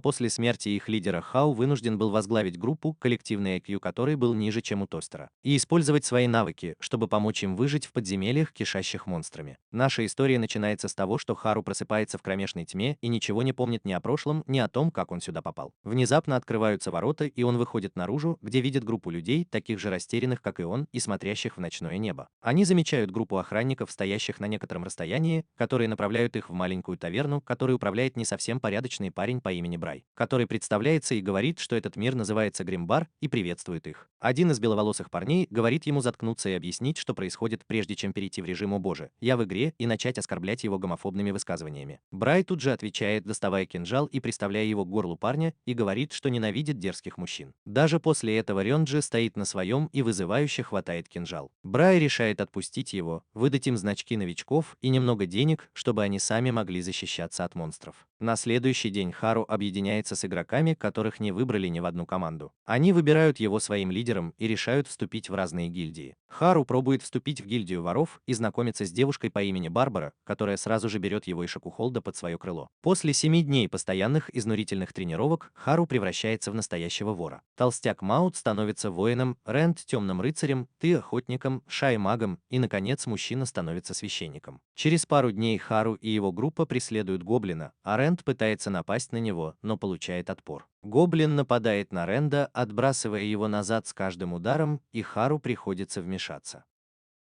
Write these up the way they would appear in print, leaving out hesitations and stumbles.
После смерти их лидера Хау вынужден был возглавить группу, коллективный IQ которой был ниже, чем у Тостера, и использовать свои навыки, чтобы помочь им выжить в подземельях, кишащих монстрами. Наша история начинается с того, что Хару просыпается в кромешной тьме и ничего не помнит ни о прошлом, ни о том, как он сюда попал. Внезапно открываются ворота, и он выходит наружу, где видит группу людей, таких же растерянных, как и он, и смотрящих в ночное небо. Они замечают группу охранников, стоящих на некотором расстоянии, которые направляют их в маленькую таверну, которой управляет не совсем порядочный парень по имени Брай, который представляется и говорит, что этот мир называется Гримбар, и приветствует их. Один из беловолосых парней говорит ему заткнуться и объяснить, что происходит, прежде чем перейти в режим «О боже, я в игре» и начать оскорблять его гомофобными высказываниями. Брай тут же отвечает, доставая кинжал и приставляя его к горлу парня, и говорит, что ненавидит дерзких мужчин. Даже после этого Рёнджи стоит на своем и вызывающе хватает кинжал. Брай решает отпустить его, выдать им значки новичков и немного денег, чтобы они сами могли защищаться от монстров. На следующий день Хару объединяется с игроками, которых не выбрали ни в одну команду. Они выбирают его своим лидером и решают вступить в разные гильдии. Хару пробует вступить в гильдию воров и знакомится с девушкой по имени Барбара, которая сразу же берет его и Шакухолда под свое крыло. После 7 дней постоянных изнурительных тренировок Хару превращается в настоящего вора. Толстяк Маут становится воином, Рэнд темным рыцарем, Ты охотником, Шай магом и, наконец, мужчина становится священником. Через пару дней Хару и его группа преследуют гоблина, а Рэнд пытается напасть на него, но получает отпор. Гоблин нападает на Рэнда, отбрасывая его назад с каждым ударом, и Хару приходится вмешаться.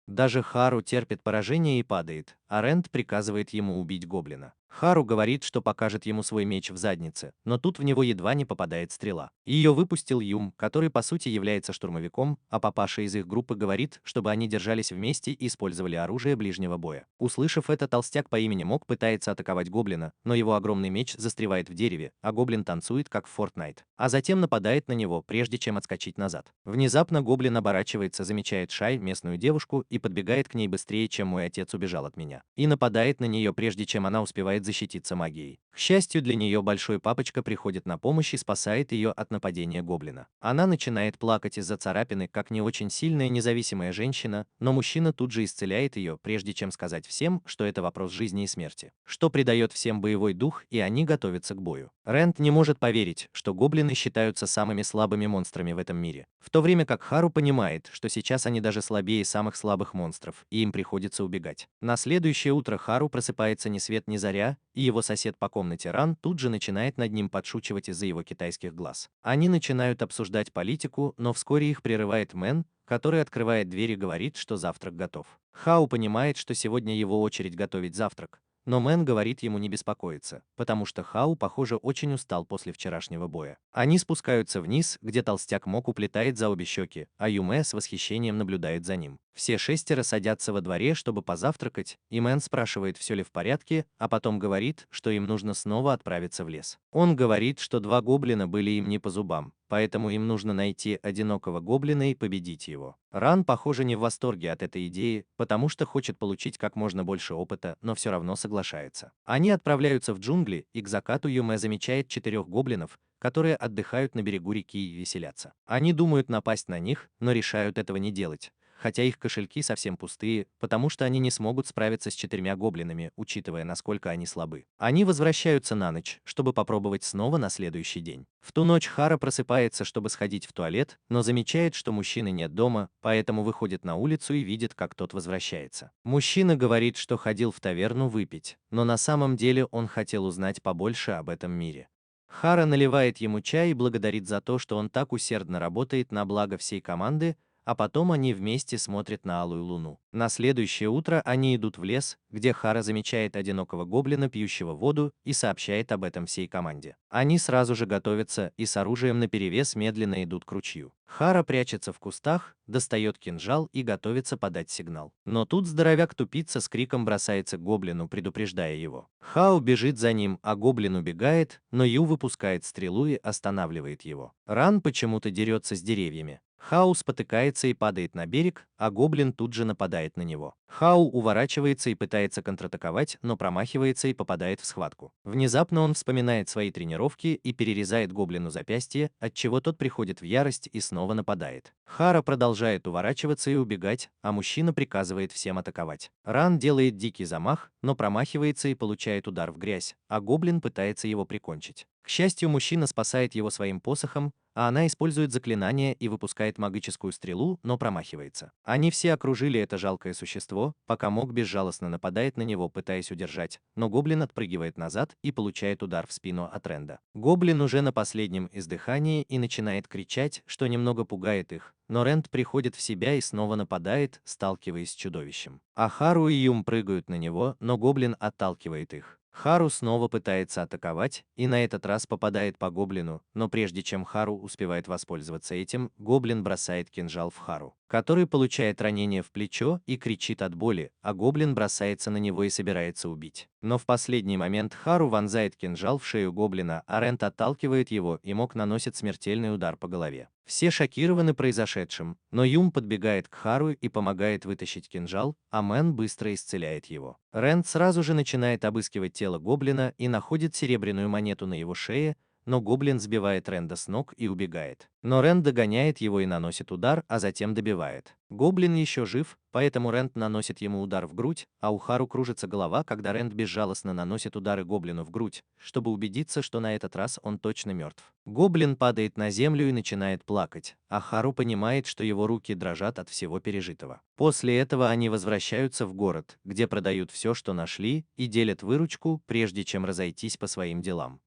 Даже Хару терпит поражение и падает, а Рэнд приказывает ему убить гоблина. Хару говорит, что покажет ему свой меч в заднице, но тут в него едва не попадает стрела. Ее выпустил Юм, который по сути является штурмовиком, а папаша из их группы говорит, чтобы они держались вместе и использовали оружие ближнего боя. Услышав это, толстяк по имени Мок пытается атаковать гоблина, но его огромный меч застревает в дереве, а гоблин танцует как в Fortnite, а затем нападает на него, прежде чем отскочить назад. Внезапно гоблин оборачивается, замечает Шай, местную девушку, и подбегает к ней быстрее, чем мой отец убежал от меня, и нападает на нее, прежде чем она успевает защититься магией. К счастью для нее, большой папочка приходит на помощь и спасает ее от нападения гоблина. Она начинает плакать из-за царапины, как не очень сильная независимая женщина, но мужчина тут же исцеляет ее, прежде чем сказать всем, что это вопрос жизни и смерти, что придает всем боевой дух, и они готовятся к бою. Рэнд не может поверить, что гоблины считаются самыми слабыми монстрами в этом мире, в то время как Хару понимает, что сейчас они даже слабее самых слабых монстров, и им приходится убегать. На следующее утро Хару просыпается ни свет ни заря, и его сосед по комнате Ран тут же начинает над ним подшучивать из-за его китайских глаз. Они начинают обсуждать политику, но вскоре их прерывает Мэн, который открывает дверь и говорит, что завтрак готов. Хау понимает, что сегодня его очередь готовить завтрак, но Мэн говорит ему не беспокоиться, потому что Хау, похоже, очень устал после вчерашнего боя. Они спускаются вниз, где толстяк Мок уплетает за обе щеки, а Юме с восхищением наблюдает за ним. Все шестеро садятся во дворе, чтобы позавтракать, и Мэн спрашивает, все ли в порядке, а потом говорит, что им нужно снова отправиться в лес. Он говорит, что два гоблина были им не по зубам, поэтому им нужно найти одинокого гоблина и победить его. Ран, похоже, не в восторге от этой идеи, потому что хочет получить как можно больше опыта, но все равно соглашается. Они отправляются в джунгли, и к закату Юме замечает 4 гоблинов, которые отдыхают на берегу реки и веселятся. Они думают напасть на них, но решают этого не делать, хотя их кошельки совсем пустые, потому что они не смогут справиться с 4 гоблинами, учитывая, насколько они слабы. Они возвращаются на ночь, чтобы попробовать снова на следующий день. В ту ночь Хара просыпается, чтобы сходить в туалет, но замечает, что мужчины нет дома, поэтому выходит на улицу и видит, как тот возвращается. Мужчина говорит, что ходил в таверну выпить, но на самом деле он хотел узнать побольше об этом мире. Хара наливает ему чай и благодарит за то, что он так усердно работает на благо всей команды, а потом они вместе смотрят на алую луну. На следующее утро они идут в лес, где Хара замечает одинокого гоблина, пьющего воду, и сообщает об этом всей команде. Они сразу же готовятся и с оружием наперевес медленно идут к ручью. Хара прячется в кустах, достает кинжал и готовится подать сигнал. Но тут здоровяк-тупица с криком бросается к гоблину, предупреждая его. Хао бежит за ним, а гоблин убегает, но Ю выпускает стрелу и останавливает его. Ран почему-то дерется с деревьями. Хао спотыкается и падает на берег, а гоблин тут же нападает на него. Хау уворачивается и пытается контратаковать, но промахивается и попадает в схватку. Внезапно он вспоминает свои тренировки и перерезает гоблину запястье, отчего тот приходит в ярость и снова нападает. Хара продолжает уворачиваться и убегать, а мужчина приказывает всем атаковать. Ран делает дикий замах, но промахивается и получает удар в грязь, а гоблин пытается его прикончить. К счастью, мужчина спасает его своим посохом, а она использует заклинание и выпускает магическую стрелу, но промахивается. Они все окружили это жалкое существо, пока Мог безжалостно нападает на него, пытаясь удержать, но гоблин отпрыгивает назад и получает удар в спину от Ренда. Гоблин уже на последнем издыхании и начинает кричать, что немного пугает их, но Рэнд приходит в себя и снова нападает, сталкиваясь с чудовищем. А Хару и Юм прыгают на него, но гоблин отталкивает их. Хару снова пытается атаковать и на этот раз попадает по гоблину, но прежде чем Хару успевает воспользоваться этим, гоблин бросает кинжал в Хару, который получает ранение в плечо и кричит от боли, а гоблин бросается на него и собирается убить. Но в последний момент Хару вонзает кинжал в шею гоблина, а Рент отталкивает его, и Мог наносит смертельный удар по голове. Все шокированы произошедшим, но Юм подбегает к Хару и помогает вытащить кинжал, а Мэн быстро исцеляет его. Рент сразу же начинает обыскивать тело гоблина и находит серебряную монету на его шее, но гоблин сбивает Ренда с ног и убегает. Но Рэнд догоняет его и наносит удар, а затем добивает. Гоблин еще жив, поэтому Рэнд наносит ему удар в грудь, а у Хару кружится голова, когда Рэнд безжалостно наносит удары гоблину в грудь, чтобы убедиться, что на этот раз он точно мертв. Гоблин падает на землю и начинает плакать, а Хару понимает, что его руки дрожат от всего пережитого. После этого они возвращаются в город, где продают все, что нашли, и делят выручку, прежде чем разойтись по своим делам.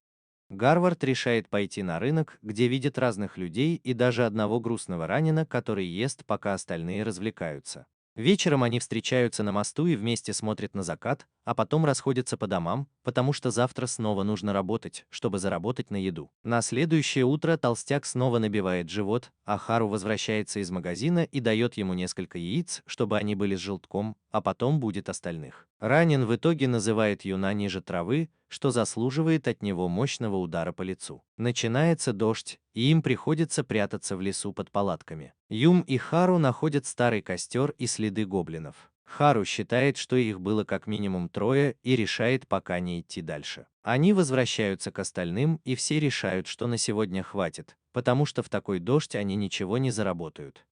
Гарвард решает пойти на рынок, где видит разных людей и даже одного грустного ранена, который ест, пока остальные развлекаются. Вечером они встречаются на мосту и вместе смотрят на закат, а потом расходятся по домам, потому что завтра снова нужно работать, чтобы заработать на еду. На следующее утро толстяк снова набивает живот, а Хару возвращается из магазина и дает ему несколько яиц, чтобы они были с желтком, а потом будет остальных. Ранен в итоге называет Юна ниже травы, что заслуживает от него мощного удара по лицу. Начинается дождь, и им приходится прятаться в лесу под палатками. Юм и Хару находят старый костер и следы гоблинов. Хару считает, что их было как минимум трое, и решает пока не идти дальше. Они возвращаются к остальным, и все решают, что на сегодня хватит, потому что в такой дождь они ничего не заработают.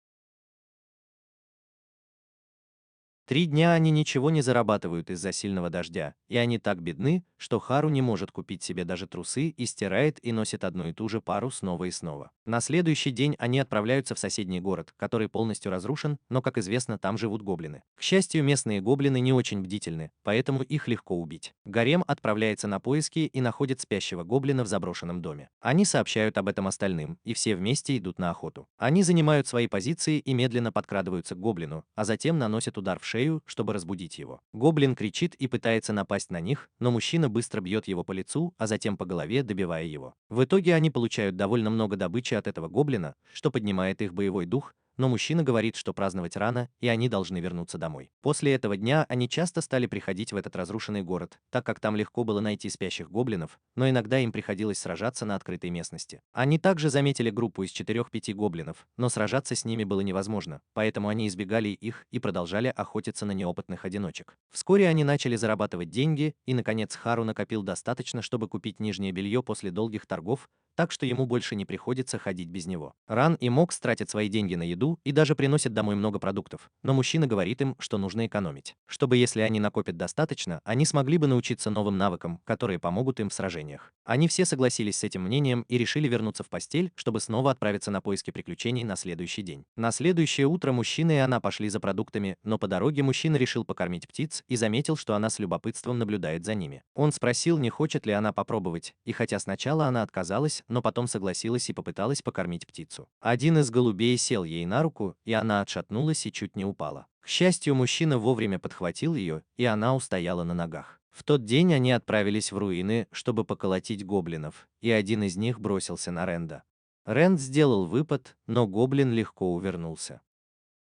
3 дня они ничего не зарабатывают из-за сильного дождя, и они так бедны, что Хару не может купить себе даже трусы и стирает и носит одну и ту же пару снова и снова. На следующий день они отправляются в соседний город, который полностью разрушен, но, как известно, там живут гоблины. К счастью, местные гоблины не очень бдительны, поэтому их легко убить. Гарем отправляется на поиски и находит спящего гоблина в заброшенном доме. Они сообщают об этом остальным, и все вместе идут на охоту. Они занимают свои позиции и медленно подкрадываются к гоблину, а затем наносят удар в шею, чтобы разбудить его. Гоблин кричит и пытается напасть на них, но мужчина быстро бьет его по лицу, а затем по голове, добивая его. В итоге они получают довольно много добычи от этого гоблина, что поднимает их боевой дух, но мужчина говорит, что праздновать рано, и они должны вернуться домой. После этого дня они часто стали приходить в этот разрушенный город, так как там легко было найти спящих гоблинов, но иногда им приходилось сражаться на открытой местности. Они также заметили группу из 4-5 гоблинов, но сражаться с ними было невозможно, поэтому они избегали их и продолжали охотиться на неопытных одиночек. Вскоре они начали зарабатывать деньги, и наконец Хару накопил достаточно, чтобы купить нижнее белье после долгих торгов, так что ему больше не приходится ходить без него. Ран и Мокс тратят свои деньги на еду и даже приносят домой много продуктов, но мужчина говорит им, что нужно экономить, чтобы если они накопят достаточно, они смогли бы научиться новым навыкам, которые помогут им в сражениях. Они все согласились с этим мнением и решили вернуться в постель, чтобы снова отправиться на поиски приключений на следующий день. На следующее утро мужчина и она пошли за продуктами, но по дороге мужчина решил покормить птиц и заметил, что она с любопытством наблюдает за ними. Он спросил, не хочет ли она попробовать, и хотя сначала она отказалась, но потом согласилась и попыталась покормить птицу. Один из голубей сел ей на руку, и она отшатнулась и чуть не упала. К счастью, мужчина вовремя подхватил ее, и она устояла на ногах. В тот день они отправились в руины, чтобы поколотить гоблинов, и один из них бросился на Ренда. Рэнд сделал выпад, но гоблин легко увернулся.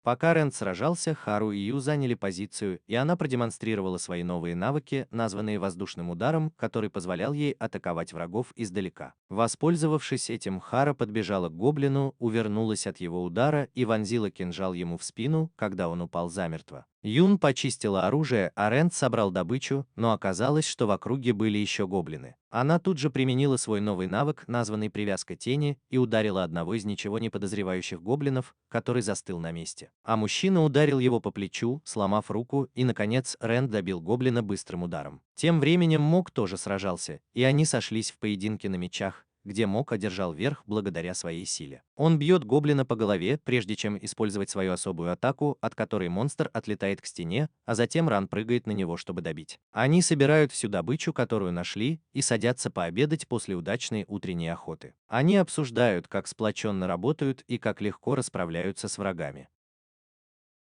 Пока Рэнд сражался, Хару и Ю заняли позицию, и она продемонстрировала свои новые навыки, названные воздушным ударом, который позволял ей атаковать врагов издалека. Воспользовавшись этим, Хара подбежала к гоблину, увернулась от его удара и вонзила кинжал ему в спину, когда он упал замертво. Юн почистила оружие, а Рэнд собрал добычу, но оказалось, что в округе были еще гоблины. Она тут же применила свой новый навык, названный привязка тени, и ударила одного из ничего не подозревающих гоблинов, который застыл на месте. А мужчина ударил его по плечу, сломав руку, и, наконец, Рэнд добил гоблина быстрым ударом. Тем временем Мок тоже сражался, и они сошлись в поединке на мечах, где Мок одержал верх благодаря своей силе. Он бьет гоблина по голове, прежде чем использовать свою особую атаку, от которой монстр отлетает к стене, а затем Ран прыгает на него, чтобы добить. Они собирают всю добычу, которую нашли, и садятся пообедать после удачной утренней охоты. Они обсуждают, как сплоченно работают и как легко расправляются с врагами.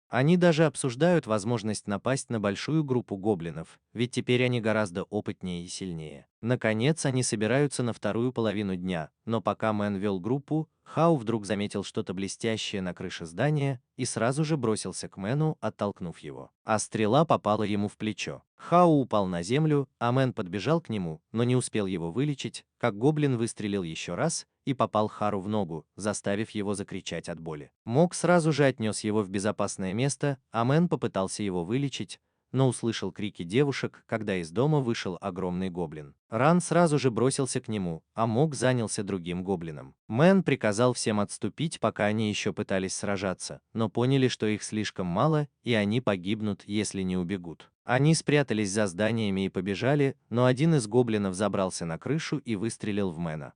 Они даже обсуждают возможность напасть на большую группу гоблинов, ведь теперь они гораздо опытнее и сильнее. Наконец, они собираются на вторую половину дня, но пока Мэн вел группу, Хау вдруг заметил что-то блестящее на крыше здания и сразу же бросился к Мэну, оттолкнув его. А стрела попала ему в плечо. Хау упал на землю, а Мэн подбежал к нему, но не успел его вылечить, как гоблин выстрелил еще раз и попал Хару в ногу, заставив его закричать от боли. Мок сразу же отнес его в безопасное место, а Мэн попытался его вылечить, но услышал крики девушек, когда из дома вышел огромный гоблин. Ран сразу же бросился к нему, а Мок занялся другим гоблином. Мэн приказал всем отступить, пока они еще пытались сражаться, но поняли, что их слишком мало, и они погибнут, если не убегут. Они спрятались за зданиями и побежали, но один из гоблинов забрался на крышу и выстрелил в Мэна.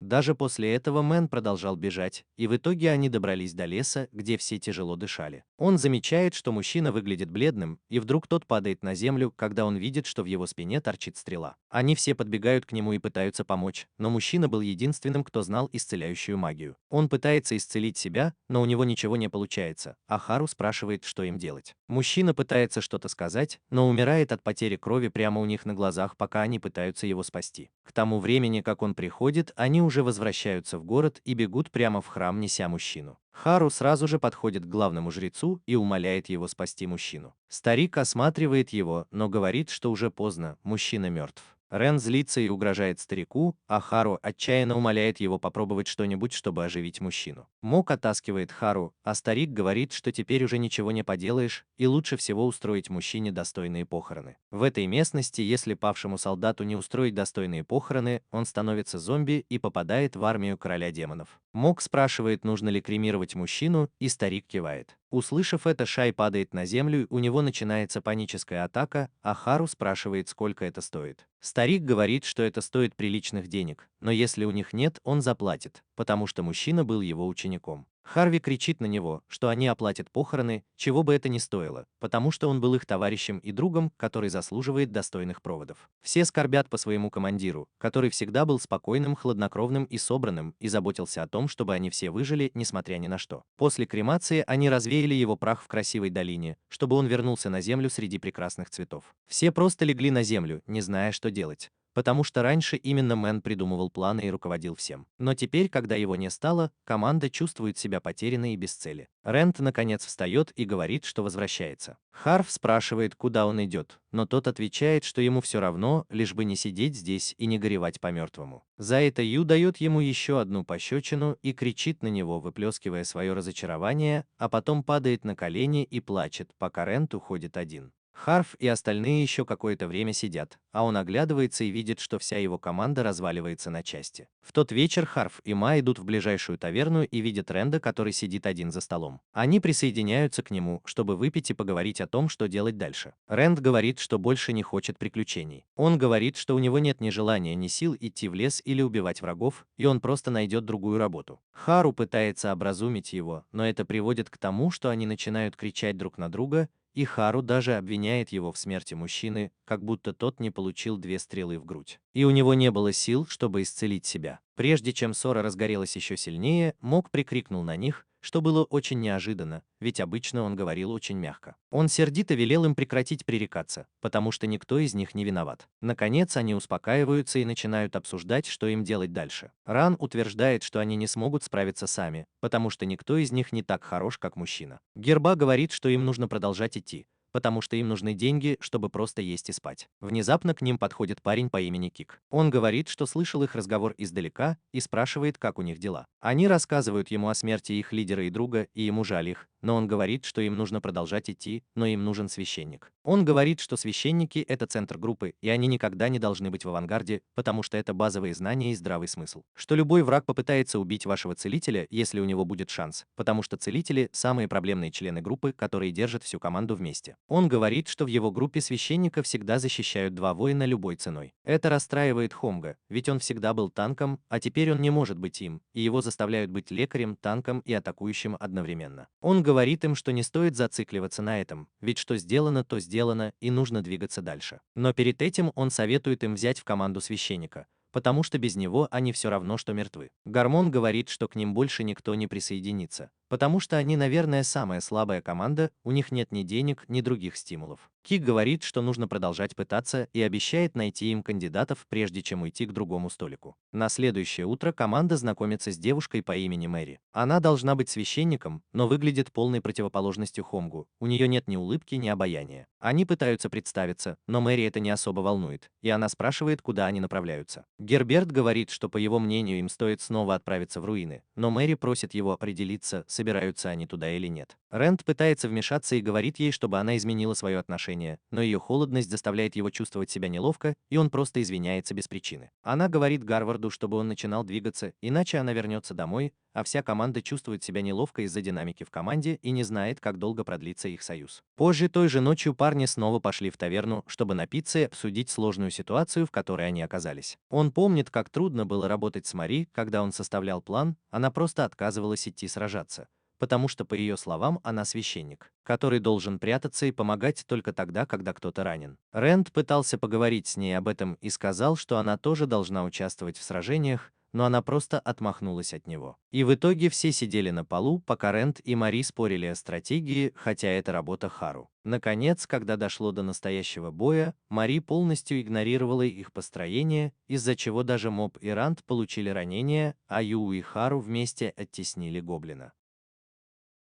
Даже после этого Мэн продолжал бежать, и в итоге они добрались до леса, где все тяжело дышали. Он замечает, что мужчина выглядит бледным, и вдруг тот падает на землю, когда он видит, что в его спине торчит стрела. Они все подбегают к нему и пытаются помочь, но мужчина был единственным, кто знал исцеляющую магию. Он пытается исцелить себя, но у него ничего не получается, а Хару спрашивает, что им делать. Мужчина пытается что-то сказать, но умирает от потери крови прямо у них на глазах, пока они пытаются его спасти. К тому времени, как он приходит, они уже возвращаются в город и бегут прямо в храм, неся мужчину. Хару сразу же подходит к главному жрецу и умоляет его спасти мужчину. Старик осматривает его, но говорит, что уже поздно, мужчина мертв. Рен злится и угрожает старику, а Хару отчаянно умоляет его попробовать что-нибудь, чтобы оживить мужчину. Мок оттаскивает Хару, а старик говорит, что теперь уже ничего не поделаешь, и лучше всего устроить мужчине достойные похороны. В этой местности, если павшему солдату не устроить достойные похороны, он становится зомби и попадает в армию короля демонов. Мок спрашивает, нужно ли кремировать мужчину, и старик кивает. Услышав это, Шай падает на землю, у него начинается паническая атака, а Хару спрашивает, сколько это стоит. Старик говорит, что это стоит приличных денег, но если у них нет, он заплатит, потому что мужчина был его учеником. Харви кричит на него, что они оплатят похороны, чего бы это ни стоило, потому что он был их товарищем и другом, который заслуживает достойных проводов. Все скорбят по своему командиру, который всегда был спокойным, хладнокровным и собранным, и заботился о том, чтобы они все выжили, несмотря ни на что. После кремации они развеяли его прах в красивой долине, чтобы он вернулся на землю среди прекрасных цветов. Все просто легли на землю, не зная, что делать. Потому что раньше именно Мэн придумывал планы и руководил всем. Но теперь, когда его не стало, команда чувствует себя потерянной и без цели. Рент наконец встает и говорит, что возвращается. Харв спрашивает, куда он идет, но тот отвечает, что ему все равно, лишь бы не сидеть здесь и не горевать по-мертвому. За это Ю дает ему еще одну пощечину и кричит на него, выплескивая свое разочарование, а потом падает на колени и плачет, пока Рент уходит один. Харв и остальные еще какое-то время сидят, а он оглядывается и видит, что вся его команда разваливается на части. В тот вечер Харв и Ма идут в ближайшую таверну и видят Ренда, который сидит один за столом. Они присоединяются к нему, чтобы выпить и поговорить о том, что делать дальше. Ренд говорит, что больше не хочет приключений. Он говорит, что у него нет ни желания, ни сил идти в лес или убивать врагов, и он просто найдет другую работу. Хару пытается образумить его, но это приводит к тому, что они начинают кричать друг на друга, и Хару даже обвиняет его в смерти мужчины, как будто тот не получил 2 стрелы в грудь. И у него не было сил, чтобы исцелить себя. Прежде чем ссора разгорелась еще сильнее, Мок прикрикнул на них, что было очень неожиданно, ведь обычно он говорил очень мягко. Он сердито велел им прекратить пререкаться, потому что никто из них не виноват. Наконец они успокаиваются и начинают обсуждать, что им делать дальше. Ран утверждает, что они не смогут справиться сами, потому что никто из них не так хорош, как мужчина. Герба говорит, что им нужно продолжать идти, потому что им нужны деньги, чтобы просто есть и спать. Внезапно к ним подходит парень по имени Кик. Он говорит, что слышал их разговор издалека и спрашивает, как у них дела. Они рассказывают ему о смерти их лидера и друга, и ему жаль их, но он говорит, что им нужно продолжать идти, но им нужен священник. Он говорит, что священники – это центр группы, и они никогда не должны быть в авангарде, потому что это базовые знания и здравый смысл. Что любой враг попытается убить вашего целителя, если у него будет шанс, потому что целители – самые проблемные члены группы, которые держат всю команду вместе. Он говорит, что в его группе священника всегда защищают два воина любой ценой. Это расстраивает Хомга, ведь он всегда был танком, а теперь он не может быть им, и его заставляют быть лекарем, танком и атакующим одновременно. Он говорит им, что не стоит зацикливаться на этом, ведь что сделано, то сделано, и нужно двигаться дальше. Но перед этим он советует им взять в команду священника, потому что без него они все равно, что мертвы. Гормон говорит, что к ним больше никто не присоединится, потому что они, наверное, самая слабая команда, у них нет ни денег, ни других стимулов. Кик говорит, что нужно продолжать пытаться и обещает найти им кандидатов, прежде чем уйти к другому столику. На следующее утро команда знакомится с девушкой по имени Мэри. Она должна быть священником, но выглядит полной противоположностью Хомгу. У нее нет ни улыбки, ни обаяния. Они пытаются представиться, но Мэри это не особо волнует, и она спрашивает, куда они направляются. Герберт говорит, что по его мнению им стоит снова отправиться в руины, но Мэри просит его определиться, собираются они туда или нет. Рэнд пытается вмешаться и говорит ей, чтобы она изменила свое отношение, но ее холодность заставляет его чувствовать себя неловко, и он просто извиняется без причины. Она говорит Гарварду, чтобы он начинал двигаться, иначе она вернется домой, а вся команда чувствует себя неловко из-за динамики в команде и не знает, как долго продлится их союз. Позже той же ночью парни снова пошли в таверну, чтобы напиться и обсудить сложную ситуацию, в которой они оказались. Он помнит, как трудно было работать с Мари, когда он составлял план, она просто отказывалась идти сражаться, потому что, по ее словам, она священник, который должен прятаться и помогать только тогда, когда кто-то ранен. Рэнд пытался поговорить с ней об этом и сказал, что она тоже должна участвовать в сражениях, но она просто отмахнулась от него. И в итоге все сидели на полу, пока Рэнд и Мари спорили о стратегии, хотя это работа Хару. Наконец, когда дошло до настоящего боя, Мари полностью игнорировала их построение, из-за чего даже Моб и Ранд получили ранения, а Ю и Хару вместе оттеснили гоблина.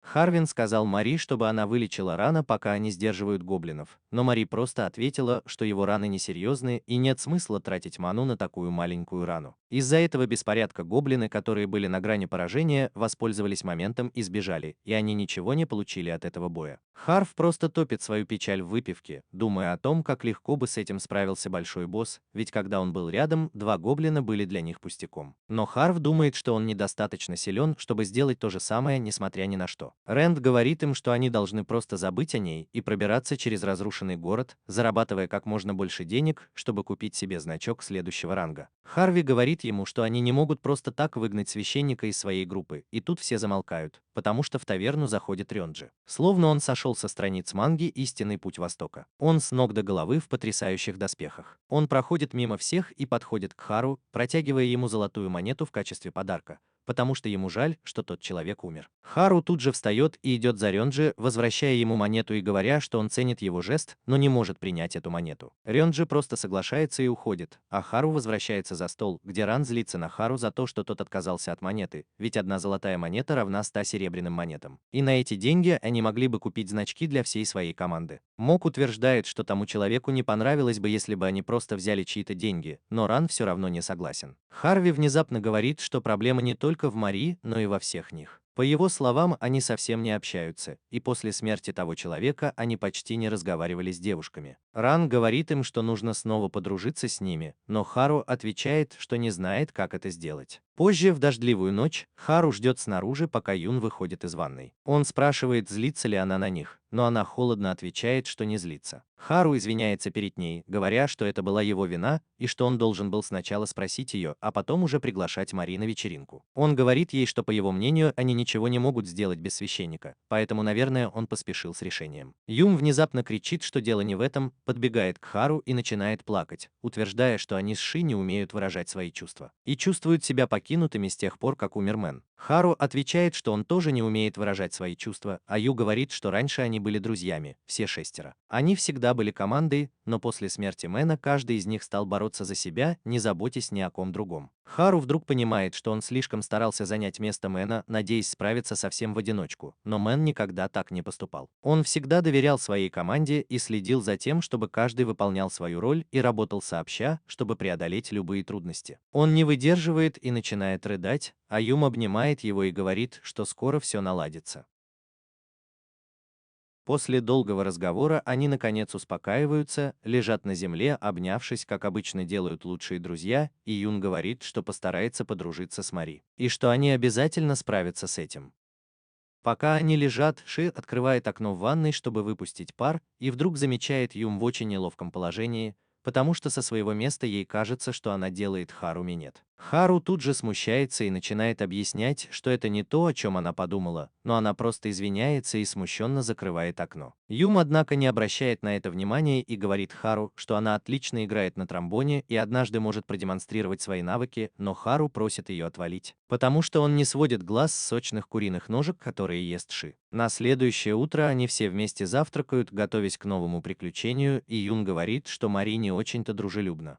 Харвин сказал Мари, чтобы она вылечила раны, пока они сдерживают гоблинов, но Мари просто ответила, что его раны несерьезные и нет смысла тратить ману на такую маленькую рану. Из-за этого беспорядка гоблины, которые были на грани поражения, воспользовались моментом и сбежали, и они ничего не получили от этого боя. Харв просто топит свою печаль в выпивке, думая о том, как легко бы с этим справился большой босс, ведь когда он был рядом, два гоблина были для них пустяком. Но Харв думает, что он недостаточно силен, чтобы сделать то же самое, несмотря ни на что. Рэнд говорит им, что они должны просто забыть о ней и пробираться через разрушенный город, зарабатывая как можно больше денег, чтобы купить себе значок следующего ранга. Харви говорит ему, что они не могут просто так выгнать священника из своей группы, и тут все замолкают, потому что в таверну заходит Рёнджи. Словно он сошел со страниц манги «Истинный путь Востока». Он с ног до головы в потрясающих доспехах. Он проходит мимо всех и подходит к Хару, протягивая ему золотую монету в качестве подарка, потому что ему жаль, что тот человек умер. Хару тут же встает и идет за Рёнджи, возвращая ему монету и говоря, что он ценит его жест, но не может принять эту монету. Рёнджи просто соглашается и уходит, а Хару возвращается за стол, где Ран злится на Хару за то, что тот отказался от монеты, ведь одна золотая монета равна 100 серебряным монетам. И на эти деньги они могли бы купить значки для всей своей команды. Мок утверждает, что тому человеку не понравилось бы, если бы они просто взяли чьи-то деньги, но Ран все равно не согласен. Харви внезапно говорит, что проблема не только в Мари, но и во всех них. По его словам, они совсем не общаются, и после смерти того человека они почти не разговаривали с девушками. Ран говорит им, что нужно снова подружиться с ними, но Хару отвечает, что не знает, как это сделать. Позже, в дождливую ночь, Хару ждет снаружи, пока Юн выходит из ванной. Он спрашивает, злится ли она на них, но она холодно отвечает, что не злится. Хару извиняется перед ней, говоря, что это была его вина, и что он должен был сначала спросить ее, а потом уже приглашать Мари на вечеринку. Он говорит ей, что, по его мнению, они ничего не могут сделать без священника, поэтому, наверное, он поспешил с решением. Юм внезапно кричит, что дело не в этом, подбегает к Хару и начинает плакать, утверждая, что они с Ши не умеют выражать свои чувства и чувствуют себя покинутыми с тех пор, как умер Мэн. Хару отвечает, что он тоже не умеет выражать свои чувства, а Ю говорит, что раньше они были друзьями, все шестеро. Они всегда были командой, но после смерти Мэна каждый из них стал бороться за себя, не заботясь ни о ком другом. Хару вдруг понимает, что он слишком старался занять место Мэна, надеясь справиться совсем в одиночку, но Мэн никогда так не поступал. Он всегда доверял своей команде и следил за тем, чтобы каждый выполнял свою роль и работал сообща, чтобы преодолеть любые трудности. Он не выдерживает и начинает рыдать, а Юм обнимает его и говорит, что скоро все наладится. После долгого разговора они наконец успокаиваются, лежат на земле, обнявшись, как обычно делают лучшие друзья, и Юн говорит, что постарается подружиться с Мари, и что они обязательно справятся с этим. Пока они лежат, Ши открывает окно в ванной, чтобы выпустить пар, и вдруг замечает Юм в очень неловком положении, потому что со своего места ей кажется, что она делает Хару минет. Хару тут же смущается и начинает объяснять, что это не то, о чем она подумала, но она просто извиняется и смущенно закрывает окно. Юм, однако, не обращает на это внимания и говорит Хару, что она отлично играет на тромбоне и однажды может продемонстрировать свои навыки, но Хару просит ее отвалить, потому что он не сводит глаз с сочных куриных ножек, которые ест Ши. На следующее утро они все вместе завтракают, готовясь к новому приключению, и Юн говорит, что Мари не очень-то дружелюбна.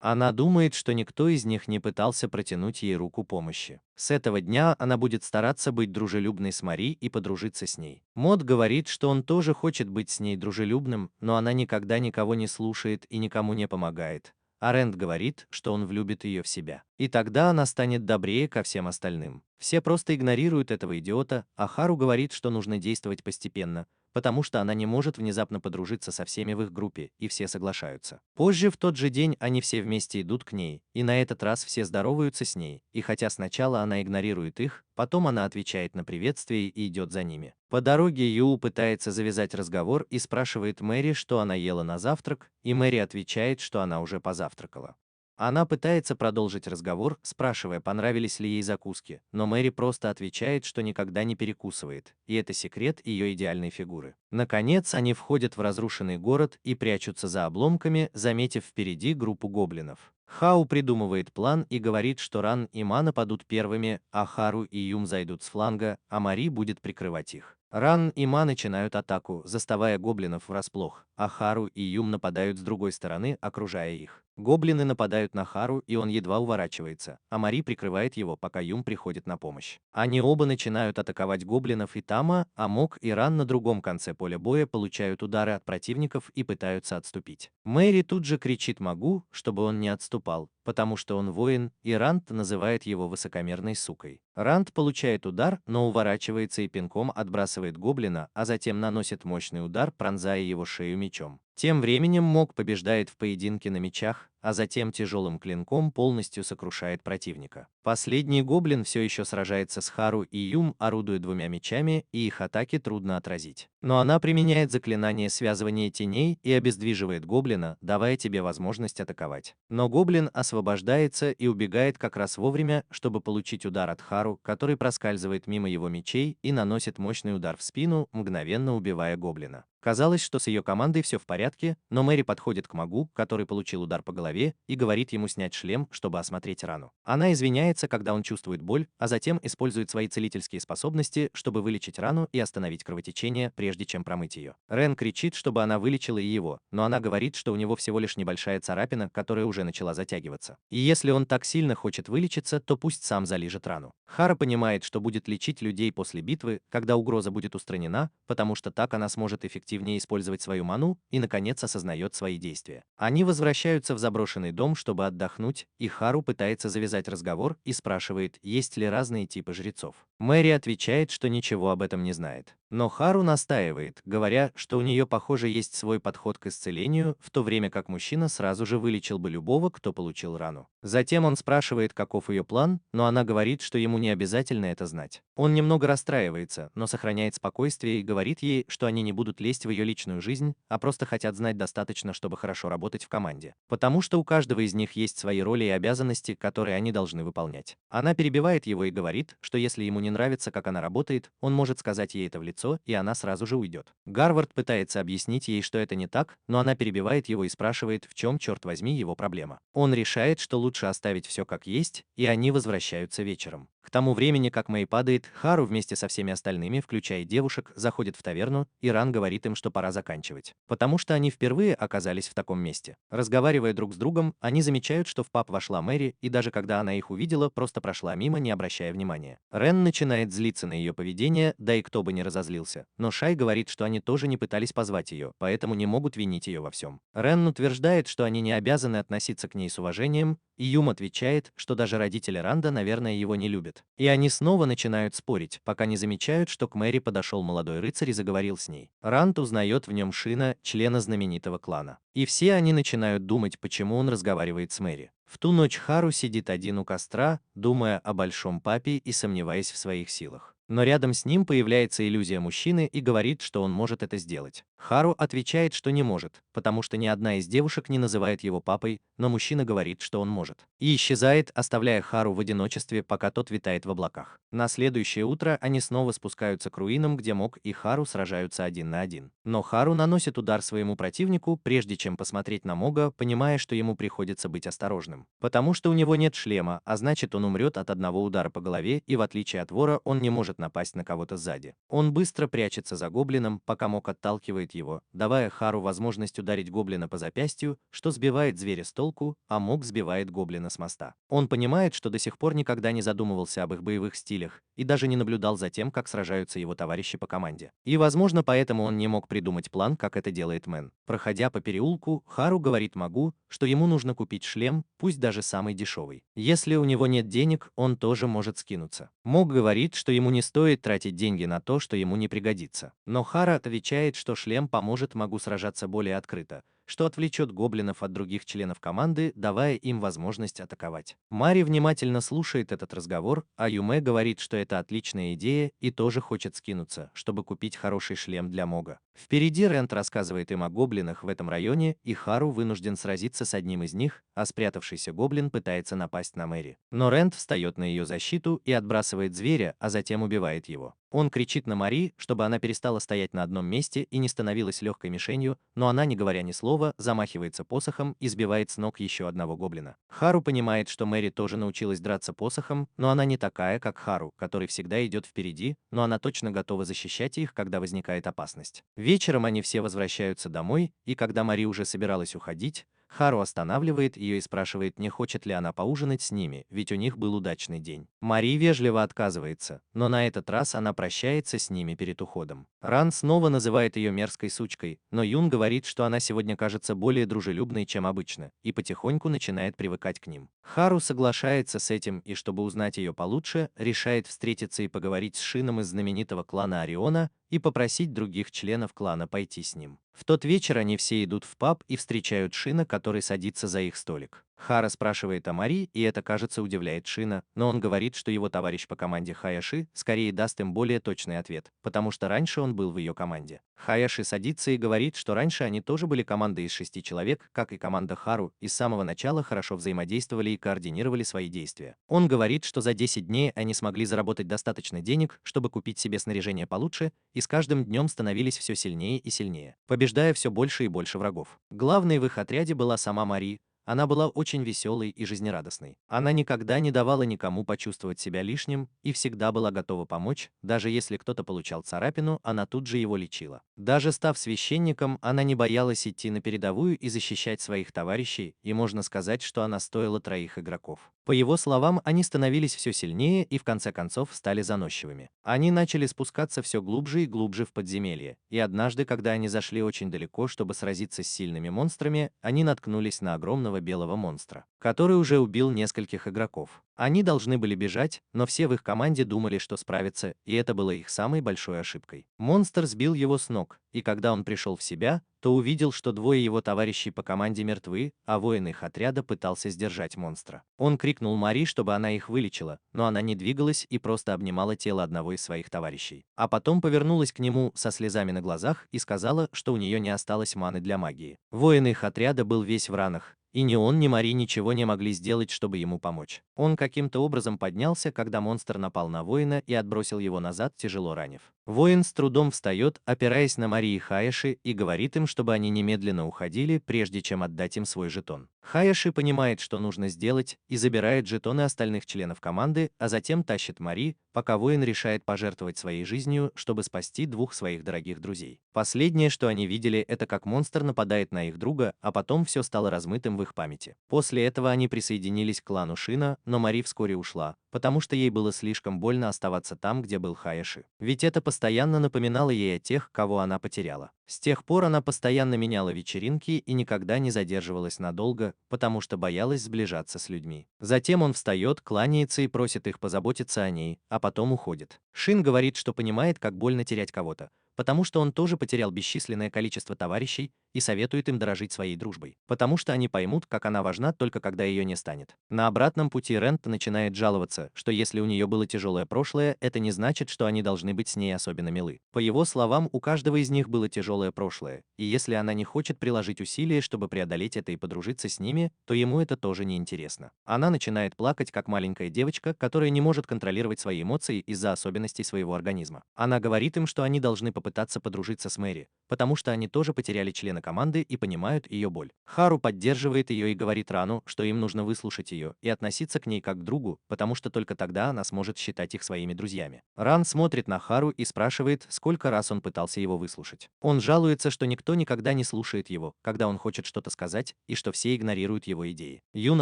Она думает, что никто из них не пытался протянуть ей руку помощи. С этого дня она будет стараться быть дружелюбной с Мари и подружиться с ней. Мод говорит, что он тоже хочет быть с ней дружелюбным, но она никогда никого не слушает и никому не помогает. А Рэнд говорит, что он влюбит ее в себя. И тогда она станет добрее ко всем остальным. Все просто игнорируют этого идиота, а Хару говорит, что нужно действовать постепенно, потому что она не может внезапно подружиться со всеми в их группе, и все соглашаются. Позже в тот же день они все вместе идут к ней, и на этот раз все здороваются с ней, и хотя сначала она игнорирует их, потом она отвечает на приветствие и идет за ними. По дороге Ю пытается завязать разговор и спрашивает Мэри, что она ела на завтрак, и Мэри отвечает, что она уже позавтракала. Она пытается продолжить разговор, спрашивая, понравились ли ей закуски, но Мэри просто отвечает, что никогда не перекусывает, и это секрет ее идеальной фигуры. Наконец, они входят в разрушенный город и прячутся за обломками, заметив впереди группу гоблинов. Хау придумывает план и говорит, что Ран и Ма нападут первыми, а Хару и Юм зайдут с фланга, а Мари будет прикрывать их. Ран и Ма начинают атаку, заставая гоблинов врасплох, а Хару и Юм нападают с другой стороны, окружая их. Гоблины нападают на Хару, и он едва уворачивается, а Мари прикрывает его, пока Юм приходит на помощь. Они оба начинают атаковать гоблинов и Тама, а Мок и Ран на другом конце поля боя получают удары от противников и пытаются отступить. Мэри тут же кричит Магу, чтобы он не отступал, потому что он воин, и Ранд называет его высокомерной сукой. Ранд получает удар, но уворачивается и пинком отбрасывает гоблина, а затем наносит мощный удар, пронзая его шею мечом. Тем временем Мог побеждает в поединке на мечах, а затем тяжелым клинком полностью сокрушает противника. Последний гоблин все еще сражается с Хару и Юм, орудуя двумя мечами, и их атаки трудно отразить. Но она применяет заклинание связывания теней и обездвиживает гоблина, давая тебе возможность атаковать. Но гоблин освобождается и убегает как раз вовремя, чтобы получить удар от Хару, который проскальзывает мимо его мечей и наносит мощный удар в спину, мгновенно убивая гоблина. Казалось, что с ее командой все в порядке, но Мэри подходит к Магу, который получил удар по голове, и говорит ему снять шлем, чтобы осмотреть рану. Она извиняется, когда он чувствует боль, а затем использует свои целительские способности, чтобы вылечить рану и остановить кровотечение, прежде чем промыть ее. Рен кричит, чтобы она вылечила и его, но она говорит, что у него всего лишь небольшая царапина, которая уже начала затягиваться. И если он так сильно хочет вылечиться, то пусть сам залижет рану. Хара понимает, что будет лечить людей после битвы, когда угроза будет устранена, потому что так она сможет эффективнее использовать свою ману и, наконец, осознает свои действия. Они возвращаются в заброшенный дом, чтобы отдохнуть, и Хару пытается завязать разговор и спрашивает, есть ли разные типы жрецов. Мэри отвечает, что ничего об этом не знает. Но Хару настаивает, говоря, что у нее, похоже, есть свой подход к исцелению, в то время как мужчина сразу же вылечил бы любого, кто получил рану. Затем он спрашивает, каков ее план, но она говорит, что ему не обязательно это знать. Он немного расстраивается, но сохраняет спокойствие и говорит ей, что они не будут лезть в ее личную жизнь, а просто хотят знать достаточно, чтобы хорошо работать в команде. Потому что у каждого из них есть свои роли и обязанности, которые они должны выполнять. Она перебивает его и говорит, что если ему не нравится, как она работает, он может сказать ей это в лицо, и она сразу же уйдет. Гарвард пытается объяснить ей, что это не так, но она перебивает его и спрашивает, в чем, черт возьми, его проблема. Он решает, что лучше оставить все как есть, и они возвращаются вечером. К тому времени, как Мэй падает, Хару вместе со всеми остальными, включая девушек, заходит в таверну, и Ран говорит им, что пора заканчивать. Потому что они впервые оказались в таком месте. Разговаривая друг с другом, они замечают, что в паб вошла Мэри, и даже когда она их увидела, просто прошла мимо, не обращая внимания. Рен начинает злиться на ее поведение, да и кто бы не разозлился. Но Шай говорит, что они тоже не пытались позвать ее, поэтому не могут винить ее во всем. Рен утверждает, что они не обязаны относиться к ней с уважением, и Юм отвечает, что даже родители Ранда, наверное, его не любят. И они снова начинают спорить, пока не замечают, что к Мэри подошел молодой рыцарь и заговорил с ней. Ранд узнает в нем Шина, члена знаменитого клана. И все они начинают думать, почему он разговаривает с Мэри. В ту ночь Хару сидит один у костра, думая о большом папе и сомневаясь в своих силах. Но рядом с ним появляется иллюзия мужчины и говорит, что он может это сделать. Хару отвечает, что не может, потому что ни одна из девушек не называет его папой, но мужчина говорит, что он может. И исчезает, оставляя Хару в одиночестве, пока тот витает в облаках. На следующее утро они снова спускаются к руинам, где Мог и Хару сражаются один на один. Но Хару наносит удар своему противнику, прежде чем посмотреть на Мога, понимая, что ему приходится быть осторожным. Потому что у него нет шлема, а значит, он умрет от одного удара по голове, и в отличие от вора, он не может напасть на кого-то сзади. Он быстро прячется за гоблином, пока Мог отталкивает его, давая Хару возможность ударить гоблина по запястью, что сбивает зверя с толку, а Мог сбивает гоблина с моста. Он понимает, что до сих пор никогда не задумывался об их боевых стилях и даже не наблюдал за тем, как сражаются его товарищи по команде. И, возможно, поэтому он не мог придумать план, как это делает Мэн. Проходя по переулку, Хару говорит Могу, что ему нужно купить шлем, пусть даже самый дешевый. Если у него нет денег, он тоже может скинуться. Мог говорит, что ему не стоит тратить деньги на то, что ему не пригодится. Но Хара отвечает, что шлем поможет Могу сражаться более открыто, что отвлечет гоблинов от других членов команды, давая им возможность атаковать. Мари внимательно слушает этот разговор, а Юме говорит, что это отличная идея и тоже хочет скинуться, чтобы купить хороший шлем для Мога. Впереди Рент рассказывает им о гоблинах в этом районе, и Хару вынужден сразиться с одним из них, а спрятавшийся гоблин пытается напасть на Мэри. Но Рент встает на ее защиту и отбрасывает зверя, а затем убивает его. Он кричит на Мари, чтобы она перестала стоять на одном месте и не становилась легкой мишенью, но она, не говоря ни слова, замахивается посохом и сбивает с ног еще одного гоблина. Хару понимает, что Мэри тоже научилась драться посохом, но она не такая, как Хару, который всегда идет впереди, но она точно готова защищать их, когда возникает опасность. Вечером они все возвращаются домой, и когда Мари уже собиралась уходить, Хару останавливает ее и спрашивает, не хочет ли она поужинать с ними, ведь у них был удачный день. Мари вежливо отказывается, но на этот раз она прощается с ними перед уходом. Ран снова называет ее мерзкой сучкой, но Юн говорит, что она сегодня кажется более дружелюбной, чем обычно, и потихоньку начинает привыкать к ним. Хару соглашается с этим и, чтобы узнать ее получше, решает встретиться и поговорить с Шином из знаменитого клана Ориона и попросить других членов клана пойти с ним. В тот вечер они все идут в паб и встречают Шина, который садится за их столик. Хара спрашивает о Мари, и это, кажется, удивляет Шина, но он говорит, что его товарищ по команде Хаяши скорее даст им более точный ответ, потому что раньше он был в ее команде. Хаяши садится и говорит, что раньше они тоже были командой из 6 человек, как и команда Хару, и с самого начала хорошо взаимодействовали и координировали свои действия. Он говорит, что за 10 дней они смогли заработать достаточно денег, чтобы купить себе снаряжение получше, и с каждым днем становились все сильнее и сильнее, побеждая все больше и больше врагов. Главной в их отряде была сама Мари. Она была очень веселой и жизнерадостной. Она никогда не давала никому почувствовать себя лишним и всегда была готова помочь, даже если кто-то получал царапину, она тут же его лечила. Даже став священником, она не боялась идти на передовую и защищать своих товарищей, и можно сказать, что она стоила 3 игроков. По его словам, они становились все сильнее и в конце концов стали заносчивыми. Они начали спускаться все глубже и глубже в подземелье, и однажды, когда они зашли очень далеко, чтобы сразиться с сильными монстрами, они наткнулись на огромного белого монстра, который уже убил нескольких игроков. Они должны были бежать, но все в их команде думали, что справятся, и это было их самой большой ошибкой. Монстр сбил его с ног, и когда он пришел в себя, то увидел, что 2 его товарищей по команде мертвы, а воин их отряда пытался сдержать монстра. Он крикнул Мари, чтобы она их вылечила, но она не двигалась и просто обнимала тело одного из своих товарищей. А потом повернулась к нему со слезами на глазах и сказала, что у нее не осталось маны для магии. Воин их отряда был весь в ранах, и ни он, ни Мари ничего не могли сделать, чтобы ему помочь. Он каким-то образом поднялся, когда монстр напал на воина и отбросил его назад, тяжело ранив. Воин с трудом встает, опираясь на Мари и Хаяши, и говорит им, чтобы они немедленно уходили, прежде чем отдать им свой жетон. Хаяши понимает, что нужно сделать, и забирает жетоны остальных членов команды, а затем тащит Мари, пока воин решает пожертвовать своей жизнью, чтобы спасти двух своих дорогих друзей. Последнее, что они видели, это как монстр нападает на их друга, а потом все стало размытым в их памяти. После этого они присоединились к клану Шина, но Мари вскоре ушла, потому что ей было слишком больно оставаться там, где был Хаяши. Ведь это постоянно напоминало ей о тех, кого она потеряла. С тех пор она постоянно меняла вечеринки и никогда не задерживалась надолго, потому что боялась сближаться с людьми. Затем он встает, кланяется и просит их позаботиться о ней, а потом уходит. Шин говорит, что понимает, как больно терять кого-то, потому что он тоже потерял бесчисленное количество товарищей и советует им дорожить своей дружбой, потому что они поймут, как она важна только когда ее не станет. На обратном пути Рент начинает жаловаться, что если у нее было тяжелое прошлое, это не значит, что они должны быть с ней особенно милы. По его словам, у каждого из них было тяжелое прошлое, и если она не хочет приложить усилия, чтобы преодолеть это и подружиться с ними, то ему это тоже не интересно. Она начинает плакать, как маленькая девочка, которая не может контролировать свои эмоции из-за особенностей своего организма. Она говорит им, что они должны попытаться подружиться с Мэри, потому что они тоже потеряли члена команды и понимают ее боль. Хару поддерживает ее и говорит Рану, что им нужно выслушать ее и относиться к ней как к другу, потому что только тогда она сможет считать их своими друзьями. Ран смотрит на Хару и спрашивает, сколько раз он пытался его выслушать. Он жалуется, что никто никогда не слушает его, когда он хочет что-то сказать, и что все игнорируют его идеи. Юн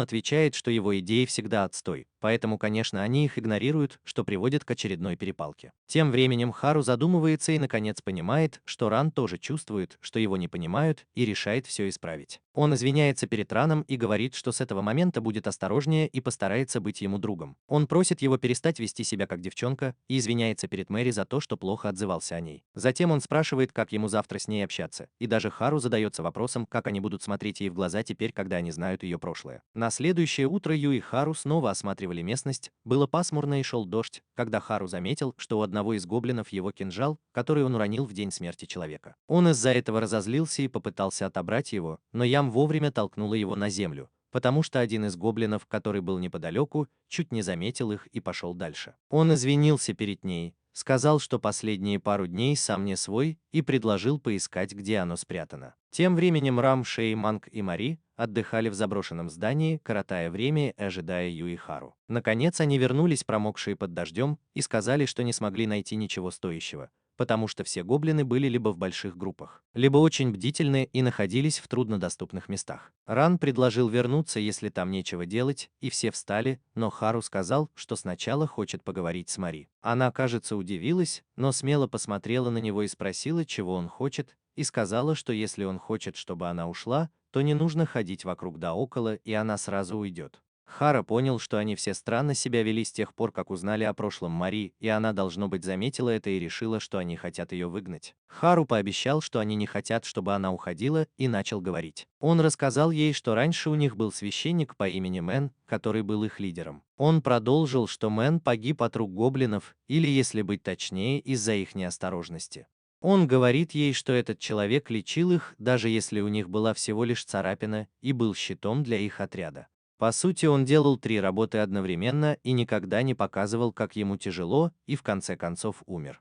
отвечает, что его идеи всегда отстой, поэтому, конечно, они их игнорируют, что приводит к очередной перепалке. Тем временем Хару задумывается и, наконец, понимает, что Ран тоже чувствует, что его не понимают, и решает все исправить. Он извиняется перед Раном и говорит, что с этого момента будет осторожнее и постарается быть ему другом. Он просит его перестать вести себя как девчонка и извиняется перед Мэри за то, что плохо отзывался о ней. Затем он спрашивает, как ему завтра с ней общаться, и даже Хару задается вопросом, как они будут смотреть ей в глаза теперь, когда они знают ее прошлое. На следующее утро Ю и Хару снова осматривали местность, было пасмурно и шел дождь, когда Хару заметил, что у одного из гоблинов его кинжал, который он уронил в день смерти человека. Он из-за этого разозлился и попытался отобрать его, но Ям вовремя толкнула его на землю, потому что один из гоблинов, который был неподалеку, чуть не заметил их и пошел дальше. Он извинился перед ней, сказал, что последние пару дней сам не свой, и предложил поискать, где оно спрятано. Тем временем Рам, Шей, Манг и Мари отдыхали в заброшенном здании, коротая время и ожидая Ю и Хару. Наконец они вернулись, промокшие под дождем, и сказали, что не смогли найти ничего стоящего, потому что все гоблины были либо в больших группах, либо очень бдительны и находились в труднодоступных местах. Ран предложил вернуться, если там нечего делать, и все встали, но Хару сказал, что сначала хочет поговорить с Мари. Она, кажется, удивилась, но смело посмотрела на него и спросила, чего он хочет, и сказала, что если он хочет, чтобы она ушла, то не нужно ходить вокруг да около, и она сразу уйдет. Хара понял, что они все странно себя вели с тех пор, как узнали о прошлом Мари, и она, должно быть, заметила это и решила, что они хотят ее выгнать. Хару пообещал, что они не хотят, чтобы она уходила, и начал говорить. Он рассказал ей, что раньше у них был священник по имени Мэн, который был их лидером. Он продолжил, что Мэн погиб от рук гоблинов, или, если быть точнее, из-за их неосторожности. Он говорит ей, что этот человек лечил их, даже если у них была всего лишь царапина, и был щитом для их отряда. По сути, он делал 3 работы одновременно и никогда не показывал, как ему тяжело, и в конце концов умер.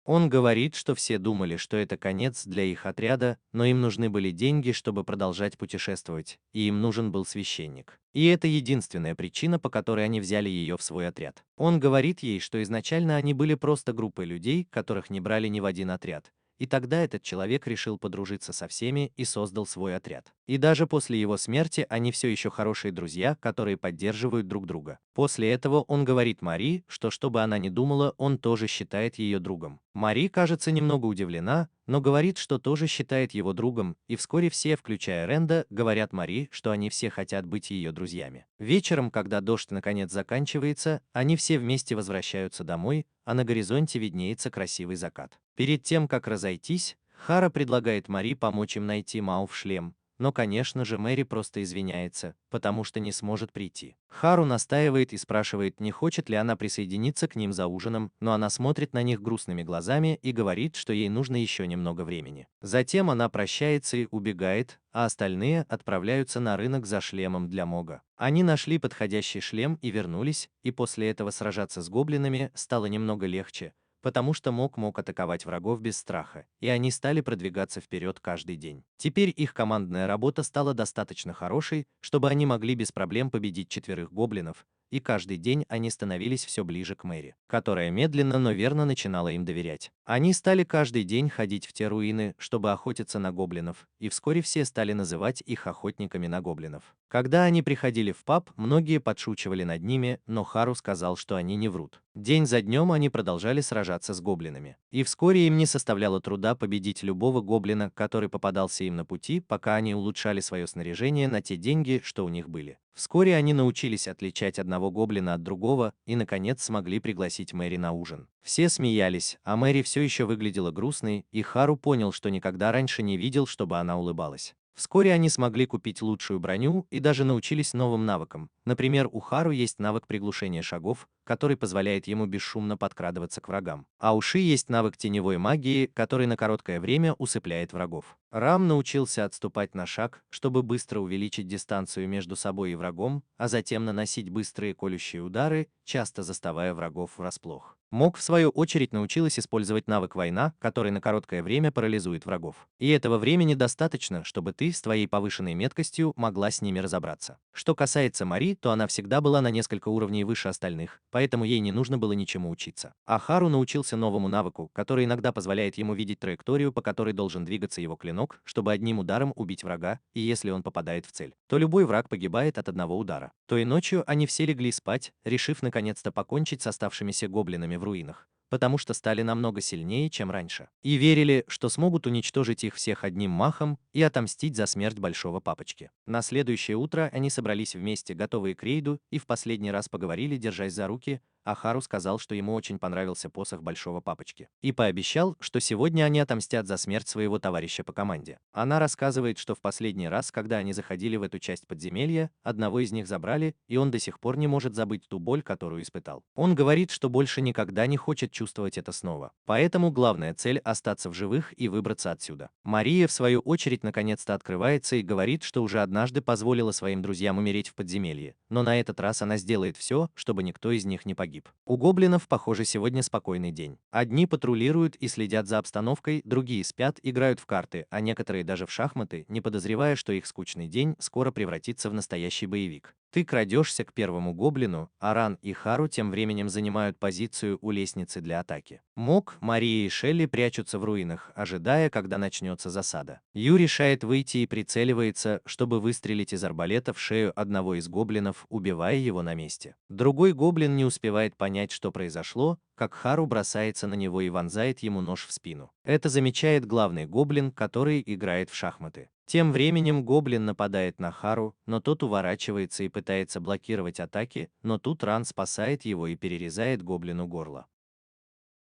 Он говорит, что все думали, что это конец для их отряда, но им нужны были деньги, чтобы продолжать путешествовать, и им нужен был священник. И это единственная причина, по которой они взяли ее в свой отряд. Он говорит ей, что изначально они были просто группой людей, которых не брали ни в один отряд. И тогда этот человек решил подружиться со всеми и создал свой отряд. И даже после его смерти они все еще хорошие друзья, которые поддерживают друг друга. После этого он говорит Мари, что чтобы она не думала, он тоже считает ее другом. Мари, кажется, немного удивлена, но говорит, что тоже считает его другом, и вскоре все, включая Ренда, говорят Мари, что они все хотят быть ее друзьями. Вечером, когда дождь наконец заканчивается, они все вместе возвращаются домой, а на горизонте виднеется красивый закат. Перед тем, как разойтись, Хара предлагает Мари помочь им найти Мау в шлем, но, конечно же, Мэри просто извиняется, потому что не сможет прийти. Хару настаивает и спрашивает, не хочет ли она присоединиться к ним за ужином, но она смотрит на них грустными глазами и говорит, что ей нужно еще немного времени. Затем она прощается и убегает, а остальные отправляются на рынок за шлемом для Мога. Они нашли подходящий шлем и вернулись, и после этого сражаться с гоблинами стало немного легче, потому что мог атаковать врагов без страха, и они стали продвигаться вперед каждый день. Теперь их командная работа стала достаточно хорошей, чтобы они могли без проблем победить 4 гоблинов, и каждый день они становились все ближе к Мэри, которая медленно, но верно начинала им доверять. Они стали каждый день ходить в те руины, чтобы охотиться на гоблинов, и вскоре все стали называть их охотниками на гоблинов. Когда они приходили в паб, многие подшучивали над ними, но Хару сказал, что они не врут. День за днем они продолжали сражаться с гоблинами, и вскоре им не составляло труда победить любого гоблина, который попадался им на пути, пока они улучшали свое снаряжение на те деньги, что у них были. Вскоре они научились отличать одного гоблина от другого и, наконец, смогли пригласить Мэри на ужин. Все смеялись, а Мэри все еще выглядела грустной, и Хару понял, что никогда раньше не видел, чтобы она улыбалась. Вскоре они смогли купить лучшую броню и даже научились новым навыкам. Например, у Хару есть навык приглушения шагов, который позволяет ему бесшумно подкрадываться к врагам. А у Ши есть навык теневой магии, который на короткое время усыпляет врагов. Рам научился отступать на шаг, чтобы быстро увеличить дистанцию между собой и врагом, а затем наносить быстрые колющие удары, часто заставая врагов врасплох. Мог, в свою очередь, научилась использовать навык война, который на короткое время парализует врагов. И этого времени достаточно, чтобы ты с твоей повышенной меткостью могла с ними разобраться. Что касается Мари, то она всегда была на несколько уровней выше остальных, поэтому ей не нужно было ничему учиться. А Хару научился новому навыку, который иногда позволяет ему видеть траекторию, по которой должен двигаться его клинок, чтобы одним ударом убить врага, и если он попадает в цель, то любой враг погибает от одного удара. Той ночью они все легли спать, решив наконец-то покончить с оставшимися гоблинами в руинах, потому что стали намного сильнее, чем раньше, и верили, что смогут уничтожить их всех одним махом и отомстить за смерть Большого Папочки. На следующее утро они собрались вместе, готовые к рейду, и в последний раз поговорили, держась за руки, а Хару сказал, что ему очень понравился посох Большого Папочки, и пообещал, что сегодня они отомстят за смерть своего товарища по команде. Она рассказывает, что в последний раз, когда они заходили в эту часть подземелья, одного из них забрали, и он до сих пор не может забыть ту боль, которую испытал. Он говорит, что больше никогда не хочет чувствовать это снова. Поэтому главная цель — остаться в живых и выбраться отсюда. Мария, в свою очередь, наконец-то открывается и говорит, что уже однажды позволила своим друзьям умереть в подземелье, но на этот раз она сделает все, чтобы никто из них не погиб. У гоблинов, похоже, сегодня спокойный день. Одни патрулируют и следят за обстановкой, другие спят, играют в карты, а некоторые даже в шахматы, не подозревая, что их скучный день скоро превратится в настоящий боевик. Ты крадешься к первому гоблину, а Ран и Хару тем временем занимают позицию у лестницы для атаки. Мок, Мария и Шелли прячутся в руинах, ожидая, когда начнется засада. Ю решает выйти и прицеливается, чтобы выстрелить из арбалета в шею одного из гоблинов, убивая его на месте. Другой гоблин не успевает понять, что произошло, как Хару бросается на него и вонзает ему нож в спину. Это замечает главный гоблин, который играет в шахматы. Тем временем гоблин нападает на Хару, но тот уворачивается и пытается блокировать атаки, но тут Ран спасает его и перерезает гоблину горло.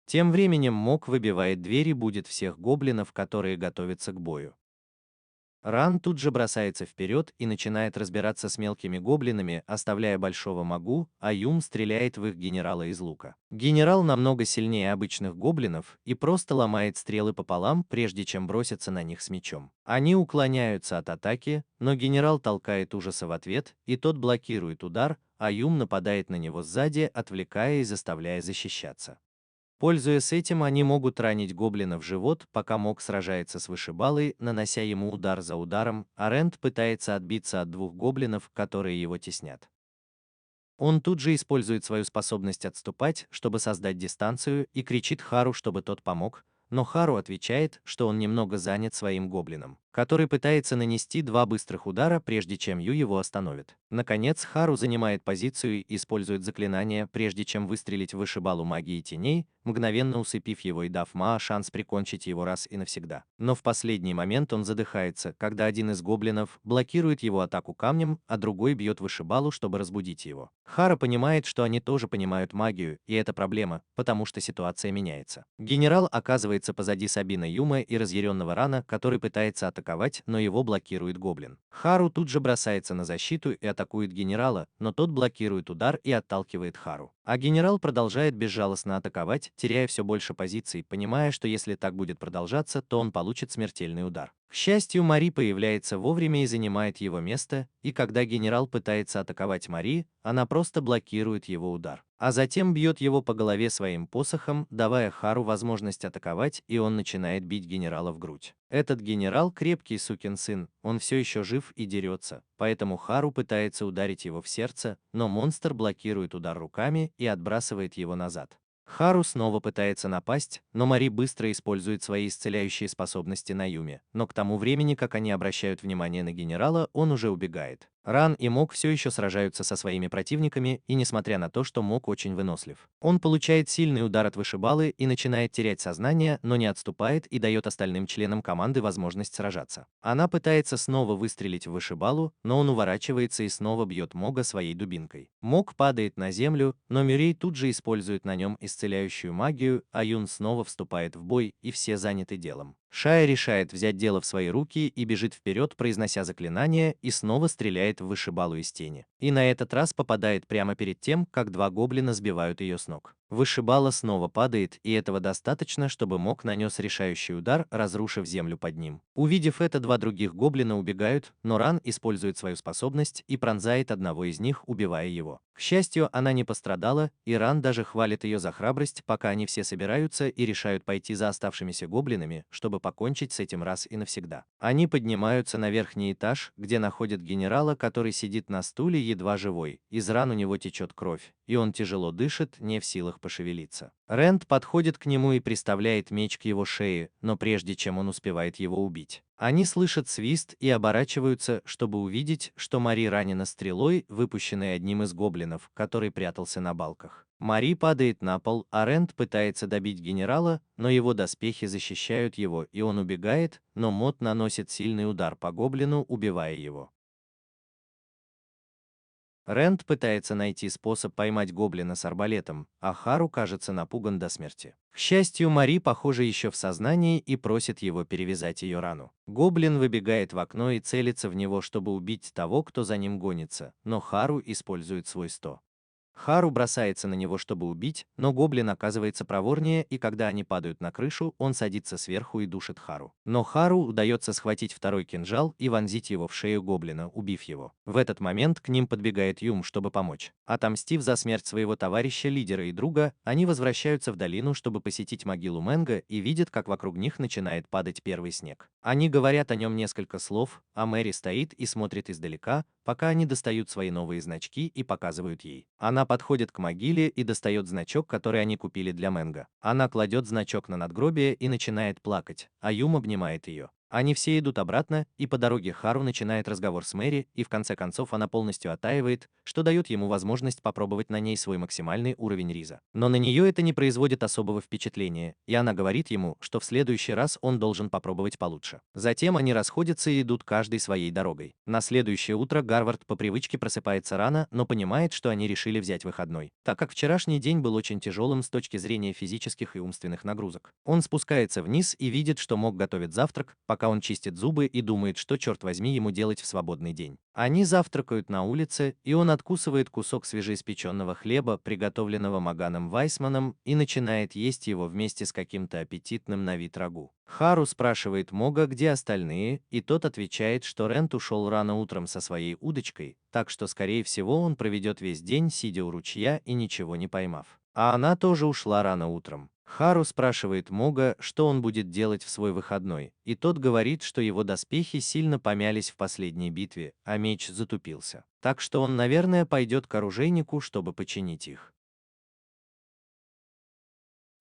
Тем временем Мок выбивает дверь и будит всех гоблинов, которые готовятся к бою. Ран тут же бросается вперед и начинает разбираться с мелкими гоблинами, оставляя большого Магу, а Юм стреляет в их генерала из лука. Генерал намного сильнее обычных гоблинов и просто ломает стрелы пополам, прежде чем броситься на них с мечом. Они уклоняются от атаки, но генерал толкает ужаса в ответ, и тот блокирует удар, а Юм нападает на него сзади, отвлекая и заставляя защищаться. Пользуясь этим, они могут ранить гоблина в живот, пока Мок сражается с вышибалой, нанося ему удар за ударом, а Рент пытается отбиться от двух гоблинов, которые его теснят. Он тут же использует свою способность отступать, чтобы создать дистанцию, и кричит Хару, чтобы тот помог, но Хару отвечает, что он немного занят своим гоблином, который пытается нанести два быстрых удара, прежде чем Ю его остановит. Наконец, Хару занимает позицию и использует заклинание, прежде чем выстрелить в вышибалу магии теней, мгновенно усыпив его и дав Маа шанс прикончить его раз и навсегда. Но в последний момент он задыхается, когда один из гоблинов блокирует его атаку камнем, а другой бьет вышибалу, чтобы разбудить его. Хара понимает, что они тоже понимают магию, и это проблема, потому что ситуация меняется. Генерал оказывается позади Сабина Юма и разъяренного Рана, который пытается атаковать, но его блокирует гоблин. Хару тут же бросается на защиту и атакует генерала, но тот блокирует удар и отталкивает Хару. А генерал продолжает безжалостно атаковать, теряя все больше позиций, понимая, что если так будет продолжаться, то он получит смертельный удар. К счастью, Мари появляется вовремя и занимает его место, и когда генерал пытается атаковать Мари, она просто блокирует его удар. а затем бьет его по голове своим посохом, давая Хару возможность атаковать, и он начинает бить генерала в грудь. Этот генерал крепкий сукин сын, он все еще жив и дерется, поэтому Хару пытается ударить его в сердце, но монстр блокирует удар руками и отбрасывает его назад. Хару снова пытается напасть, но Мари быстро использует свои исцеляющие способности на Юме, но к тому времени, как они обращают внимание на генерала, он уже убегает. Ран и Мок все еще сражаются со своими противниками, и несмотря на то, что Мок очень вынослив, он получает сильный удар от вышибалы и начинает терять сознание, но не отступает и дает остальным членам команды возможность сражаться. Она пытается снова выстрелить в вышибалу, но он уворачивается и снова бьет Мога своей дубинкой. Мог падает на землю, но Мюррей тут же использует на нем исцеляющую магию, а Юн снова вступает в бой, и все заняты делом. Шая решает взять дело в свои руки и бежит вперед, произнося заклинание, и снова стреляет в вышибалу из тени. И на этот раз попадает прямо перед тем, как два гоблина сбивают ее с ног. Вышибала снова падает, и этого достаточно, чтобы Мок нанес решающий удар, разрушив землю под ним. Увидев это, два других гоблина убегают, но Ран использует свою способность и пронзает одного из них, убивая его. К счастью, она не пострадала, и Ран даже хвалит ее за храбрость, пока они все собираются и решают пойти за оставшимися гоблинами, чтобы покончить с этим раз и навсегда. Они поднимаются на верхний этаж, где находят генерала, который сидит на стуле едва живой. Из ран у него течет кровь, и он тяжело дышит, не в силах пошевелиться. Рэнд подходит к нему и приставляет меч к его шее, но прежде чем он успевает его убить, они слышат свист и оборачиваются, чтобы увидеть, что Мари ранена стрелой, выпущенной одним из гоблинов, который прятался на балках. Мари падает на пол, а Рэнд пытается добить генерала, но его доспехи защищают его, и он убегает, но Мот наносит сильный удар по гоблину, убивая его. Рэнд пытается найти способ поймать гоблина с арбалетом, а Хару кажется напуган до смерти. К счастью, Мари, похоже, еще в сознании и просит его перевязать ее рану. Гоблин выбегает в окно и целится в него, чтобы убить того, кто за ним гонится, но Хару использует свой 100. Хару бросается на него, чтобы убить, но гоблин оказывается проворнее, и когда они падают на крышу, он садится сверху и душит Хару. Но Хару удается схватить второй кинжал и вонзить его в шею гоблина, убив его. В этот момент к ним подбегает Юм, чтобы помочь. Отомстив за смерть своего товарища, лидера и друга, они возвращаются в долину, чтобы посетить могилу Мэнга, и видят, как вокруг них начинает падать первый снег. Они говорят о нем несколько слов, а Мэри стоит и смотрит издалека, пока они достают свои новые значки и показывают ей. Она подходит к могиле и достает значок, который они купили для Мэнга. Она кладет значок на надгробие и начинает плакать, а Юм обнимает ее. Они все идут обратно, и по дороге Хару начинает разговор с Мэри, и в конце концов она полностью оттаивает, что дает ему возможность попробовать на ней свой максимальный уровень риза. Но на нее это не производит особого впечатления, и она говорит ему, что в следующий раз он должен попробовать получше. Затем они расходятся и идут каждой своей дорогой. На следующее утро Гарвард по привычке просыпается рано, но понимает, что они решили взять выходной, так как вчерашний день был очень тяжелым с точки зрения физических и умственных нагрузок. Он спускается вниз и видит, что Мог готовит завтрак, пока он чистит зубы и думает, что, черт возьми, ему делать в свободный день. Они завтракают на улице, и он откусывает кусок свежеиспеченного хлеба, приготовленного Маганом Вайсманом, и начинает есть его вместе с каким-то аппетитным на вид рагу. Хару спрашивает Мога, где остальные, и тот отвечает, что Рент ушел рано утром со своей удочкой, так что, скорее всего, он проведет весь день, сидя у ручья и ничего не поймав. А она тоже ушла рано утром. Хару спрашивает Мога, что он будет делать в свой выходной, и тот говорит, что его доспехи сильно помялись в последней битве, а меч затупился. Так что он, наверное, пойдет к оружейнику, чтобы починить их.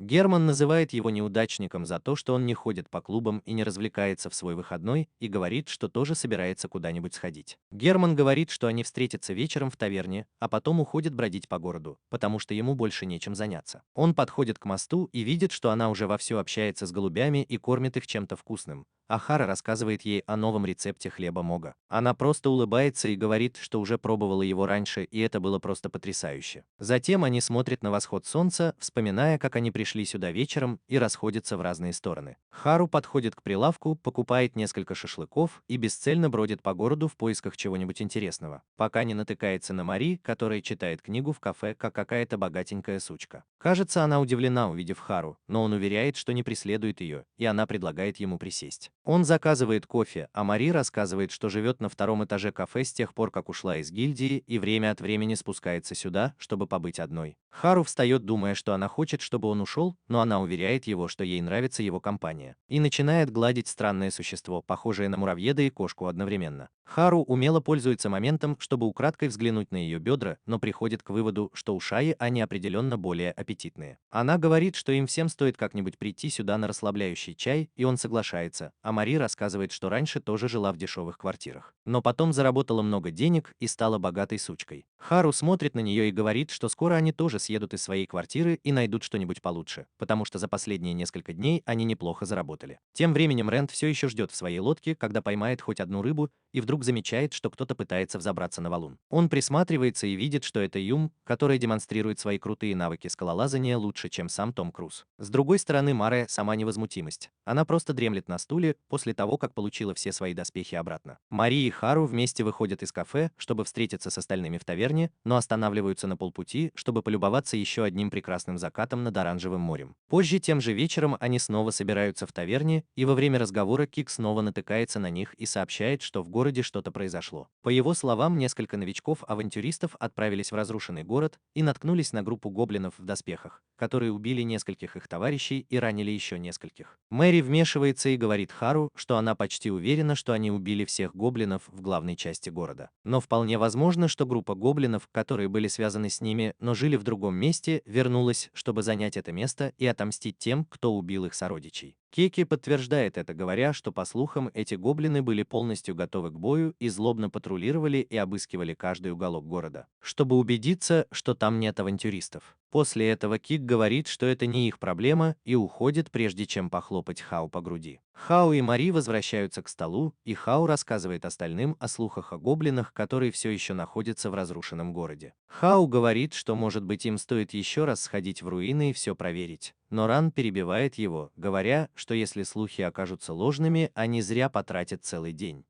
Герман называет его неудачником за то, что он не ходит по клубам и не развлекается в свой выходной, и говорит, что тоже собирается куда-нибудь сходить. Герман говорит, что они встретятся вечером в таверне, а потом уходят бродить по городу, потому что ему больше нечем заняться. Он подходит к мосту и видит, что она уже вовсю общается с голубями и кормит их чем-то вкусным. А Хара рассказывает ей о новом рецепте хлеба Мога. Она просто улыбается и говорит, что уже пробовала его раньше, и это было просто потрясающе. Затем они смотрят на восход солнца, вспоминая, как они пришли сюда вечером, и расходятся в разные стороны. Хару подходит к прилавку, покупает несколько шашлыков и бесцельно бродит по городу в поисках чего-нибудь интересного, пока не натыкается на Мари, которая читает книгу в кафе, как какая-то богатенькая сучка. Кажется, она удивлена, увидев Хару, но он уверяет, что не преследует ее, и она предлагает ему присесть. Он заказывает кофе, а Мари рассказывает, что живет на втором этаже кафе с тех пор, как ушла из гильдии, и время от времени спускается сюда, чтобы побыть одной. Хару встает, думая, что она хочет, чтобы он ушел, но она уверяет его, что ей нравится его компания, и начинает гладить странное существо, похожее на муравьеда и кошку одновременно. Хару умело пользуется моментом, чтобы украдкой взглянуть на ее бедра, но приходит к выводу, что у Шаи они определенно более аппетитные. Она говорит, что им всем стоит как-нибудь прийти сюда на расслабляющий чай, и он соглашается, а Мари рассказывает, что раньше тоже жила в дешевых квартирах, но потом заработала много денег и стала богатой сучкой. Хару смотрит на нее и говорит, что скоро они тоже съедут из своей квартиры и найдут что-нибудь получше, потому что за последние несколько дней они неплохо заработали. Тем временем Рэнд все еще ждет в своей лодке, когда поймает хоть одну рыбу, и вдруг замечает, что кто-то пытается взобраться на валун. Он присматривается и видит, что это Юм, которая демонстрирует свои крутые навыки скалолазания лучше, чем сам Том Круз. С другой стороны, Маре сама невозмутимость. Она просто дремлет на стуле после того, как получила все свои доспехи обратно. Мари и Хару вместе выходят из кафе, чтобы встретиться с остальными в таверне, но останавливаются на полпути, чтобы полюбоваться еще одним прекрасным закатом над оранжевым морем. Позже, тем же вечером, они снова собираются в таверне, и во время разговора Кик снова натыкается на них и сообщает, что в городе что-то произошло. По его словам, несколько новичков-авантюристов отправились в разрушенный город и наткнулись на группу гоблинов в доспехах, которые убили нескольких их товарищей и ранили еще нескольких. Мэри вмешивается и говорит Хару, что она почти уверена, что они убили всех гоблинов в главной части города. Но вполне возможно, что группа гоблинов, которые были связаны с ними, но жили в другом месте, вернулась, чтобы занять это место и отомстить тем, кто убил их сородичей. Кеки подтверждает это, говоря, что, по слухам, эти гоблины были полностью готовы к бою и злобно патрулировали и обыскивали каждый уголок города, чтобы убедиться, что там нет авантюристов. После этого Кик говорит, что это не их проблема, и уходит, прежде чем похлопать Хау по груди. Хау и Мари возвращаются к столу, и Хау рассказывает остальным о слухах о гоблинах, которые все еще находятся в разрушенном городе. Хау говорит, что, может быть, им стоит еще раз сходить в руины и все проверить. Но Ран перебивает его, говоря, что если слухи окажутся ложными, они зря потратят целый день.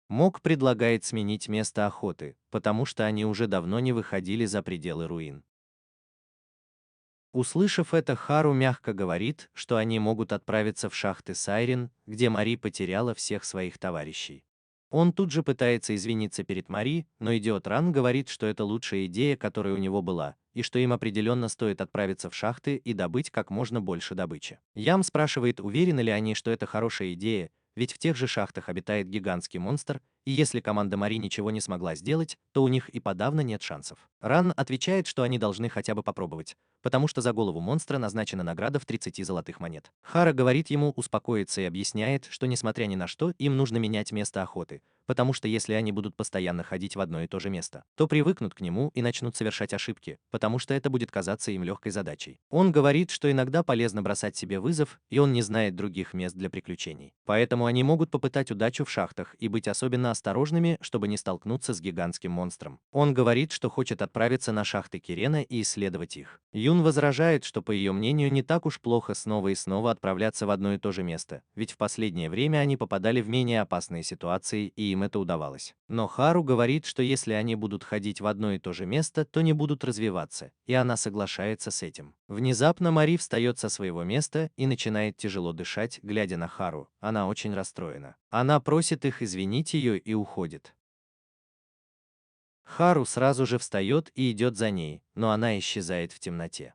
Мок предлагает сменить место охоты, потому что они уже давно не выходили за пределы руин. Услышав это, Хару мягко говорит, что они могут отправиться в шахты Сайрен, где Мари потеряла всех своих товарищей. Он тут же пытается извиниться перед Мари, но идиот Ран говорит, что это лучшая идея, которая у него была, и что им определенно стоит отправиться в шахты и добыть как можно больше добычи. Ям спрашивает, уверены ли они, что это хорошая идея, ведь в тех же шахтах обитает гигантский монстр, и если команда Мари ничего не смогла сделать, то у них и подавно нет шансов. Ран отвечает, что они должны хотя бы попробовать, потому что за голову монстра назначена награда в 30 золотых монет. Хара говорит ему успокоиться и объясняет, что несмотря ни на что, им нужно менять место охоты, потому что если они будут постоянно ходить в одно и то же место, то привыкнут к нему и начнут совершать ошибки, потому что это будет казаться им легкой задачей. Он говорит, что иногда полезно бросать себе вызов, и он не знает других мест для приключений. Поэтому они могут попытать удачу в шахтах и быть особенно осторожными, чтобы не столкнуться с гигантским монстром. Он говорит, что хочет отправиться на шахты Кирена и исследовать их. Юн возражает, что, по ее мнению, не так уж плохо снова и снова отправляться в одно и то же место, ведь в последнее время они попадали в менее опасные ситуации, и им это удавалось. Но Хару говорит, что если они будут ходить в одно и то же место, то не будут развиваться, и она соглашается с этим. Внезапно Мари встает со своего места и начинает тяжело дышать, глядя на Хару. Она очень расстроена. Она просит их извинить ее и уходит. Хару сразу же встает и идет за ней, но она исчезает в темноте.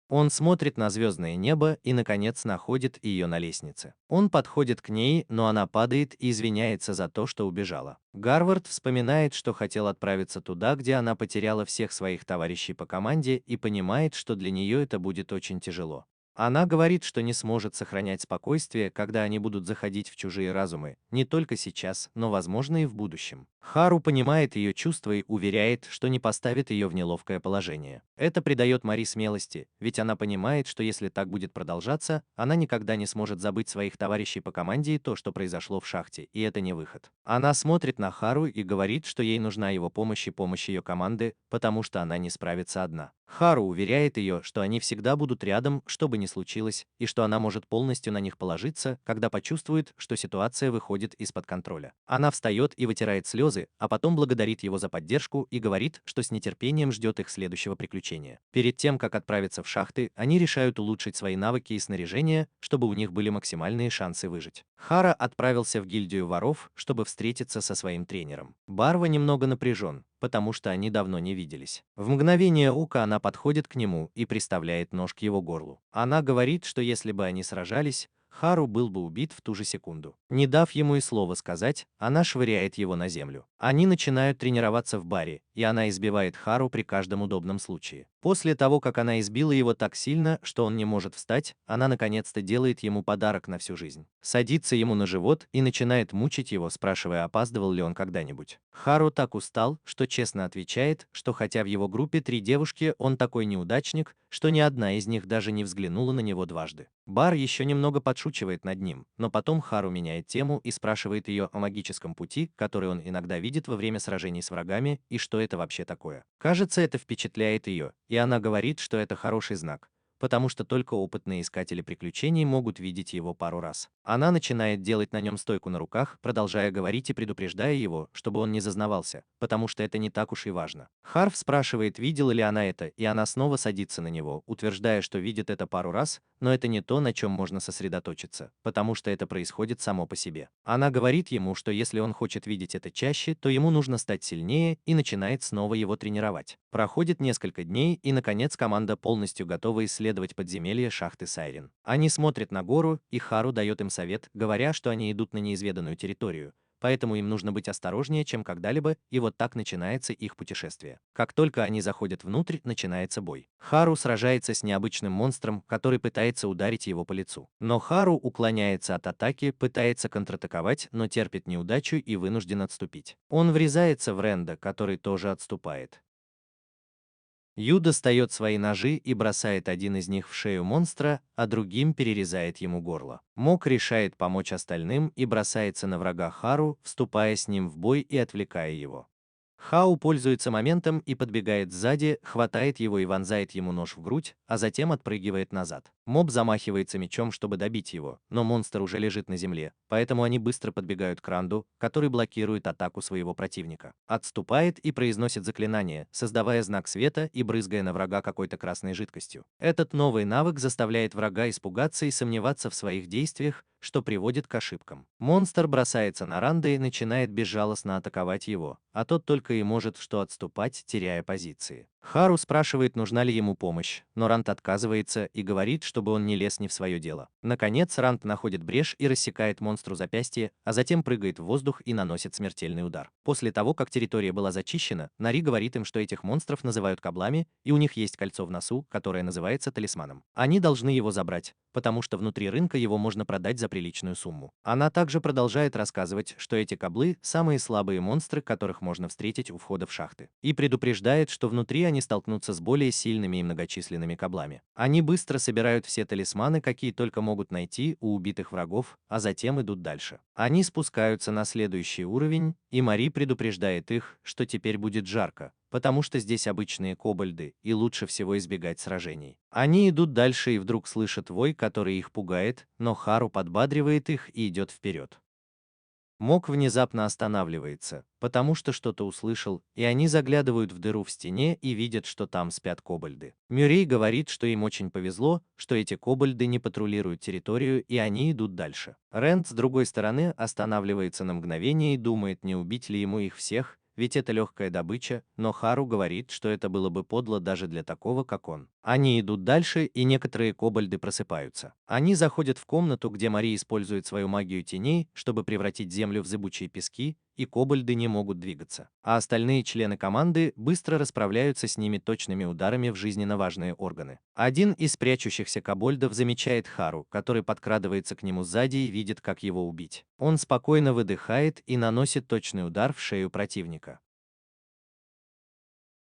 Он смотрит на звездное небо и, наконец, находит ее на лестнице. Он подходит к ней, но она падает и извиняется за то, что убежала. Гарвард вспоминает, что хотел отправиться туда, где она потеряла всех своих товарищей по команде, и понимает, что для нее это будет очень тяжело. Она говорит, что не сможет сохранять спокойствие, когда они будут заходить в чужие разумы, не только сейчас, но, возможно, и в будущем. Хару понимает ее чувства и уверяет, что не поставит ее в неловкое положение. Это придает Мари смелости, ведь она понимает, что если так будет продолжаться, она никогда не сможет забыть своих товарищей по команде и то, что произошло в шахте, и это не выход. Она смотрит на Хару и говорит, что ей нужна его помощь и помощь ее команды, потому что она не справится одна. Хару уверяет ее, что они всегда будут рядом, что бы ни случилось, и что она может полностью на них положиться, когда почувствует, что ситуация выходит из-под контроля. Она встает и вытирает слезы, а потом благодарит его за поддержку и говорит, что с нетерпением ждет их следующего приключения. Перед тем, как отправиться в шахты, они решают улучшить свои навыки и снаряжение, чтобы у них были максимальные шансы выжить. Хара отправился в гильдию воров, чтобы встретиться со своим тренером. Барва немного напряжен, потому что они давно не виделись. В мгновение ока она подходит к нему и приставляет нож к его горлу. Она говорит, что если бы они сражались, Хару был бы убит в ту же секунду. Не дав ему и слова сказать, она швыряет его на землю. Они начинают тренироваться в баре, и она избивает Хару при каждом удобном случае. После того, как она избила его так сильно, что он не может встать, она наконец-то делает ему подарок на всю жизнь. Садится ему на живот и начинает мучить его, спрашивая, опаздывал ли он когда-нибудь. Хару так устал, что честно отвечает, что хотя в его группе 3 девушки, он такой неудачник, что ни одна из них даже не взглянула на него дважды. Бар еще немного подшучивает над ним, но потом Хару меняет тему и спрашивает ее о магическом пути, который он иногда видит во время сражений с врагами, и что это вообще такое. Кажется, это впечатляет ее, и она говорит, что это хороший знак, потому что только опытные искатели приключений могут видеть его пару раз. Она начинает делать на нем стойку на руках, продолжая говорить и предупреждая его, чтобы он не зазнавался, потому что это не так уж и важно. Харв спрашивает, видела ли она это, и она снова садится на него, утверждая, что видит это пару раз, но это не то, на чем можно сосредоточиться, потому что это происходит само по себе. Она говорит ему, что если он хочет видеть это чаще, то ему нужно стать сильнее, и начинает снова его тренировать. Проходит несколько дней, и наконец команда полностью готова исследовать подземелье шахты Сайрен. Они смотрят на гору, и Хару дает им совет, говоря, что они идут на неизведанную территорию, поэтому им нужно быть осторожнее, чем когда-либо, и вот так начинается их путешествие. Как только они заходят внутрь, начинается бой. Хару сражается с необычным монстром, который пытается ударить его по лицу. Но Хару уклоняется от атаки, пытается контратаковать, но терпит неудачу и вынужден отступить. Он врезается в Ренда, который тоже отступает. Ю достает свои ножи и бросает один из них в шею монстра, а другим перерезает ему горло. Мок решает помочь остальным и бросается на врага Хару, вступая с ним в бой и отвлекая его. Хау пользуется моментом и подбегает сзади, хватает его и вонзает ему нож в грудь, а затем отпрыгивает назад. Моб замахивается мечом, чтобы добить его, но монстр уже лежит на земле, поэтому они быстро подбегают к Ранду, который блокирует атаку своего противника. Отступает и произносит заклинание, создавая знак света и брызгая на врага какой-то красной жидкостью. Этот новый навык заставляет врага испугаться и сомневаться в своих действиях, что приводит к ошибкам. Монстр бросается на Ранда и начинает безжалостно атаковать его, а тот только и может что отступать, теряя позиции. Хару спрашивает, нужна ли ему помощь, но Ранд отказывается и говорит, чтобы он не лез не в свое дело. Наконец Ранд находит брешь и рассекает монстру запястье, а затем прыгает в воздух и наносит смертельный удар. После того, как территория была зачищена, Нари говорит им, что этих монстров называют каблами, и у них есть кольцо в носу, которое называется талисманом. Они должны его забрать, потому что внутри рынка его можно продать за приличную сумму. Она также продолжает рассказывать, что эти каблы – самые слабые монстры, которых можно встретить у входа в шахты, и предупреждает, что внутри они столкнутся с более сильными и многочисленными каблами. Они быстро собирают все талисманы, какие только могут найти у убитых врагов, а затем идут дальше. Они спускаются на следующий уровень, и Мари предупреждает их, что теперь будет жарко, потому что здесь обычные кобальды, и лучше всего избегать сражений. Они идут дальше и вдруг слышат вой, который их пугает, но Хару подбадривает их и идет вперед. Мок внезапно останавливается, потому что что-то услышал, и они заглядывают в дыру в стене и видят, что там спят кобальды. Мюррей говорит, что им очень повезло, что эти кобальды не патрулируют территорию, и они идут дальше. Рэнд, с другой стороны, останавливается на мгновение и думает, не убить ли ему их всех, ведь это легкая добыча, но Хару говорит, что это было бы подло даже для такого, как он. Они идут дальше, и некоторые кобальды просыпаются. Они заходят в комнату, где Мари использует свою магию теней, чтобы превратить землю в зыбучие пески, и кобальды не могут двигаться. А остальные члены команды быстро расправляются с ними точными ударами в жизненно важные органы. Один из прячущихся кобальдов замечает Хару, который подкрадывается к нему сзади и видит, как его убить. Он спокойно выдыхает и наносит точный удар в шею противника.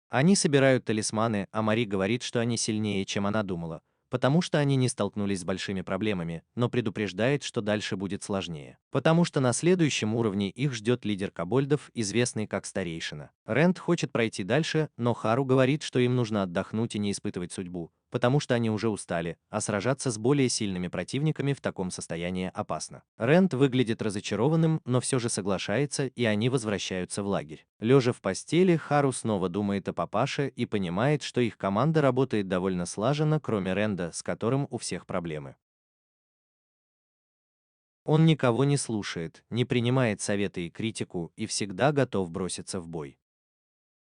Они собирают талисманы, а Мари говорит, что они сильнее, чем она думала, потому что они не столкнулись с большими проблемами, но предупреждает, что дальше будет сложнее. Потому что на следующем уровне их ждет лидер кобольдов, известный как Старейшина. Рэнд хочет пройти дальше, но Хару говорит, что им нужно отдохнуть и не испытывать судьбу, потому что они уже устали, а сражаться с более сильными противниками в таком состоянии опасно. Рэнд выглядит разочарованным, но все же соглашается, и они возвращаются в лагерь. Лежа в постели, Хару снова думает о папаше и понимает, что их команда работает довольно слаженно, кроме Рэнда, с которым у всех проблемы. Он никого не слушает, не принимает советы и критику и всегда готов броситься в бой.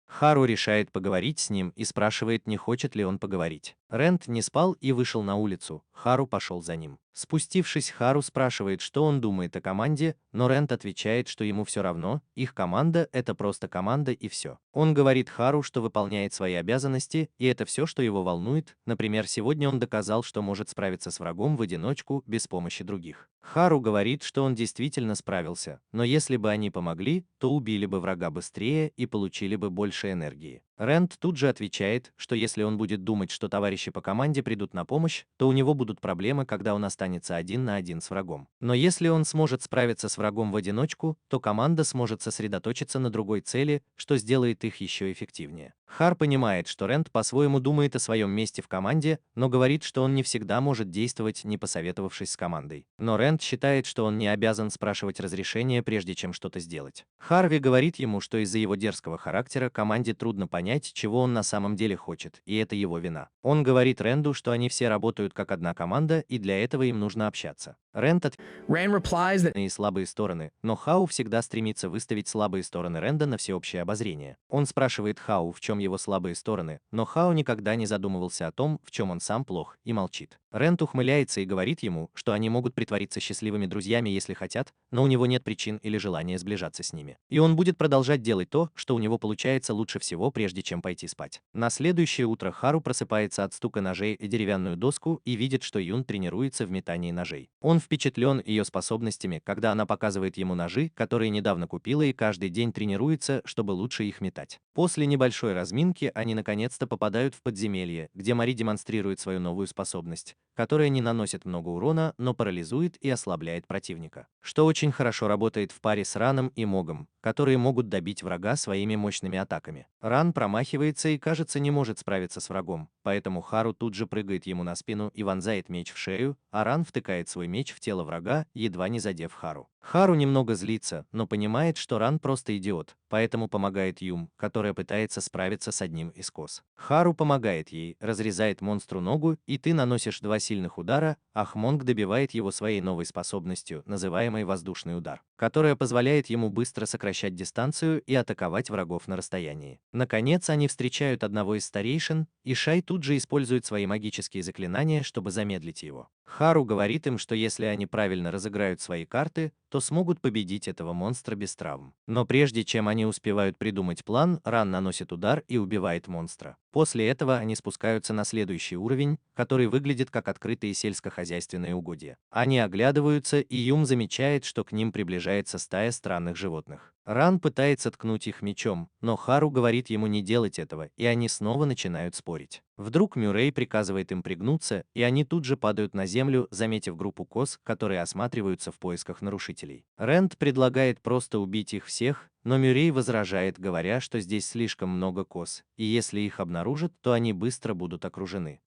Хару решает поговорить с ним и спрашивает, не хочет ли он поговорить. Рэнд не спал и вышел на улицу, Хару пошел за ним. Спустившись, Хару спрашивает, что он думает о команде, но Рэнд отвечает, что ему все равно, их команда – это просто команда и все. Он говорит Хару, что выполняет свои обязанности, и это все, что его волнует. Например, сегодня он доказал, что может справиться с врагом в одиночку, без помощи других. Хару говорит, что он действительно справился, но если бы они помогли, то убили бы врага быстрее и получили бы больше энергии. Рэнд тут же отвечает, что если он будет думать, что товарищи по команде придут на помощь, то у него будут проблемы, когда он останется один на один с врагом. Но если он сможет справиться с врагом в одиночку, то команда сможет сосредоточиться на другой цели, что сделает их еще эффективнее. Хар понимает, что Рэнд по-своему думает о своем месте в команде, но говорит, что он не всегда может действовать, не посоветовавшись с командой. Но Рэнд считает, что он не обязан спрашивать разрешения, прежде чем что-то сделать. Харви говорит ему, что из-за его дерзкого характера команде трудно понять, чего он на самом деле хочет, и это его вина. Он говорит Рэнду, что они все работают как одна команда, и для этого им нужно общаться. Рэнд Rand replies that и слабые стороны, но Хау всегда стремится выставить слабые стороны Рэнда на всеобщее обозрение. Он спрашивает Хау, в чем его слабые стороны, но Хау никогда не задумывался о том, в чем он сам плох, и молчит. Рэнд ухмыляется и говорит ему, что они могут притвориться счастливыми друзьями, если хотят, но у него нет причин или желания сближаться с ними. И он будет продолжать делать то, что у него получается лучше всего, прежде чем пойти спать. На следующее утро Хару просыпается от стука ножей и деревянную доску и видит, что Юн тренируется в метании ножей. Он впечатлен ее способностями, когда она показывает ему ножи, которые недавно купила, и каждый день тренируется, чтобы лучше их метать. После небольшой разминки они наконец-то попадают в подземелье, где Мари демонстрирует свою новую способность, которая не наносит много урона, но парализует и ослабляет противника, что очень хорошо работает в паре с Раном и Могом, которые могут добить врага своими мощными атаками. Ран промахивается и, кажется, не может справиться с врагом, поэтому Хару тут же прыгает ему на спину и вонзает меч в шею, а Ран втыкает свой меч в тело врага, едва не задев Хару. Хару немного злится, но понимает, что Ран просто идиот, поэтому помогает Юм, которая пытается справиться с одним из кос. Хару помогает ей, разрезает монстру ногу, и ты наносишь 2 сильных удара, а Хмонг добивает его своей новой способностью, называемой воздушный удар, которая позволяет ему быстро сокращать дистанцию и атаковать врагов на расстоянии. Наконец, они встречают одного из старейшин, и Шай тут же использует свои магические заклинания, чтобы замедлить его. Хару говорит им, что если они правильно разыграют свои карты, то смогут победить этого монстра без травм. Но прежде чем они успевают придумать план, Ран наносит удар и убивает монстра. После этого они спускаются на следующий уровень, который выглядит как открытые сельскохозяйственные угодья. Они оглядываются, и Юм замечает, что к ним приближается стая странных животных. Ран пытается ткнуть их мечом, но Хару говорит ему не делать этого, и они снова начинают спорить. Вдруг Мюррей приказывает им пригнуться, и они тут же падают на землю, заметив группу коз, которые осматриваются в поисках нарушителей. Рэнд предлагает просто убить их всех, но Мюррей возражает, говоря, что здесь слишком много коз, и если их обнаружат, то они быстро будут окружены.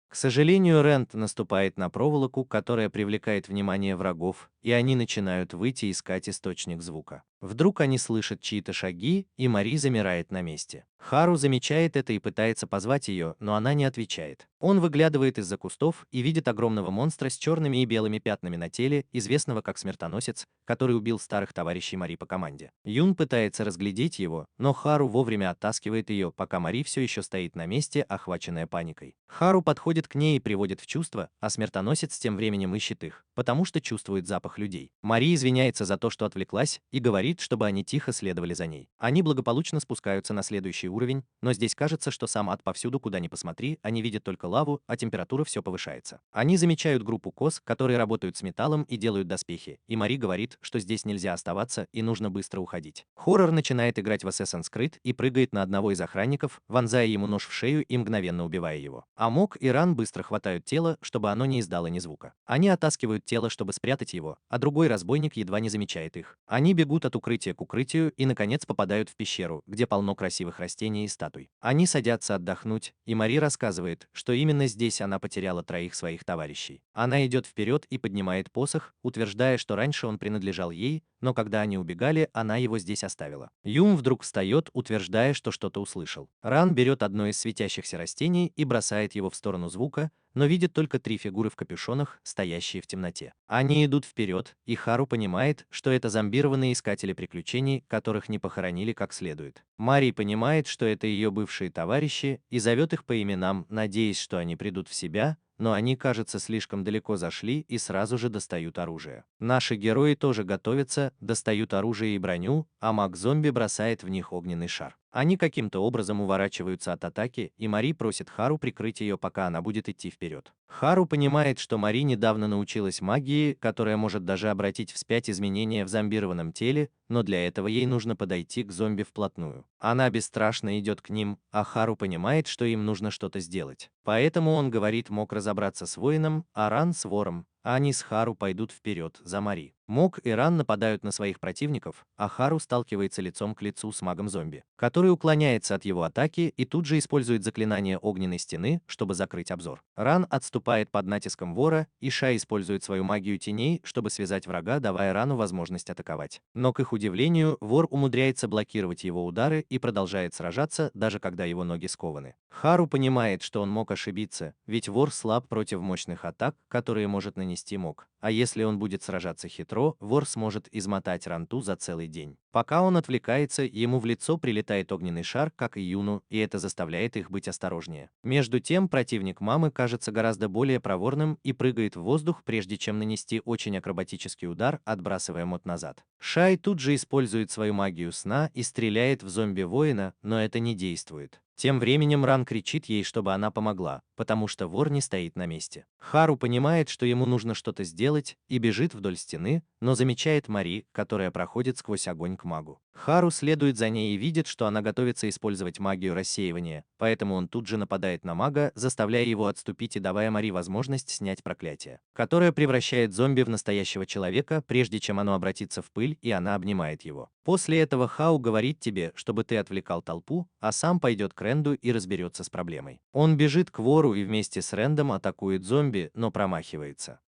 К сожалению, Рэнд наступает на проволоку, которая привлекает внимание врагов, и они начинают выйти искать источник звука. Вдруг они слышат чьи-то шаги, и Мари замирает на месте. Хару замечает это и пытается позвать ее, но она не отвечает. Он выглядывает из-за кустов и видит огромного монстра с черными и белыми пятнами на теле, известного как Смертоносец, который убил старых товарищей Мари по команде. Юн пытается разглядеть его, но Хару вовремя оттаскивает ее, пока Мари все еще стоит на месте, охваченная паникой. Хару подходит к ней и приводит в чувство, а Смертоносец тем временем ищет их, потому что чувствует запах людей. Мари извиняется за то, что отвлеклась, и говорит, чтобы они тихо следовали за ней. Они благополучно спускаются на следующий уровень, но здесь кажется, что сам ад повсюду, куда ни посмотри, они видят только лаву, а температура все повышается. Они замечают группу коз, которые работают с металлом и делают доспехи, и Мари говорит, что здесь нельзя оставаться и нужно быстро уходить. Хоррор начинает играть в Assassin's Creed и прыгает на одного из охранников, вонзая ему нож в шею и мгновенно убивая его. Амок и Ран быстро хватают тело, чтобы оно не издало ни звука. Они оттаскивают тело, чтобы спрятать его, а другой разбойник едва не замечает их. Они бегут от укрытия к укрытию и, наконец, попадают в пещеру, где полно красивых растений и статуй. Они садятся отдохнуть, и Мари рассказывает, что именно здесь она потеряла 3 своих товарищей. Она идет вперед и поднимает посох, утверждая, что раньше он принадлежал ей, но когда они убегали, она его здесь оставила. Юм вдруг встает, утверждая, что что-то услышал. Ран берет одно из светящихся растений и бросает его в сторону звука, но видит только 3 фигуры в капюшонах, стоящие в темноте. Они идут вперед, и Хару понимает, что это зомбированные искатели приключений, которых не похоронили как следует. Мари понимает, что это ее бывшие товарищи, и зовет их по именам, надеясь, что они придут в себя, но они, кажется, слишком далеко зашли и сразу же достают оружие. Наши герои тоже готовятся, достают оружие и броню, а маг-зомби бросает в них огненный шар. Они каким-то образом уворачиваются от атаки, и Мари просит Хару прикрыть ее, пока она будет идти вперед. Хару понимает, что Мари недавно научилась магии, которая может даже обратить вспять изменения в зомбированном теле, но для этого ей нужно подойти к зомби вплотную. Она бесстрашно идет к ним, а Хару понимает, что им нужно что-то сделать. Поэтому он говорит Мок разобраться с воином, а Ран с вором, а они с Хару пойдут вперед за Мари. Мок и Ран нападают на своих противников, а Хару сталкивается лицом к лицу с магом-зомби, который уклоняется от его атаки и тут же использует заклинание огненной стены, чтобы закрыть обзор. Ран отступает под натиском вора, и Ша использует свою магию теней, чтобы связать врага, давая Рану возможность атаковать. Но, к их удивлению, вор умудряется блокировать его удары и продолжает сражаться, даже когда его ноги скованы. Хару понимает, что он мог ошибиться, ведь вор слаб против мощных атак, которые может нанести Мок. А если он будет сражаться хитро, вор сможет измотать Ранту за целый день. Пока он отвлекается, ему в лицо прилетает огненный шар, как и Юну, и это заставляет их быть осторожнее. Между тем, противник мамы кажется гораздо более проворным и прыгает в воздух, прежде чем нанести очень акробатический удар, отбрасывая Мот назад. Шай тут же использует свою магию сна и стреляет в зомби-воина, но это не действует. Тем временем Ран кричит ей, чтобы она помогла, потому что вор не стоит на месте. Хару понимает, что ему нужно что-то сделать, и бежит вдоль стены, но замечает Мари, которая проходит сквозь огонь к магу. Хару следует за ней и видит, что она готовится использовать магию рассеивания, поэтому он тут же нападает на мага, заставляя его отступить и давая Мари возможность снять проклятие, которое превращает зомби в настоящего человека, прежде чем оно обратится в пыль, и она обнимает его. После этого Хау говорит тебе, чтобы ты отвлекал толпу, а сам пойдет к Ренду и разберется с проблемой. Он бежит к вору и вместе с Рендом атакует зомби, но промахивается.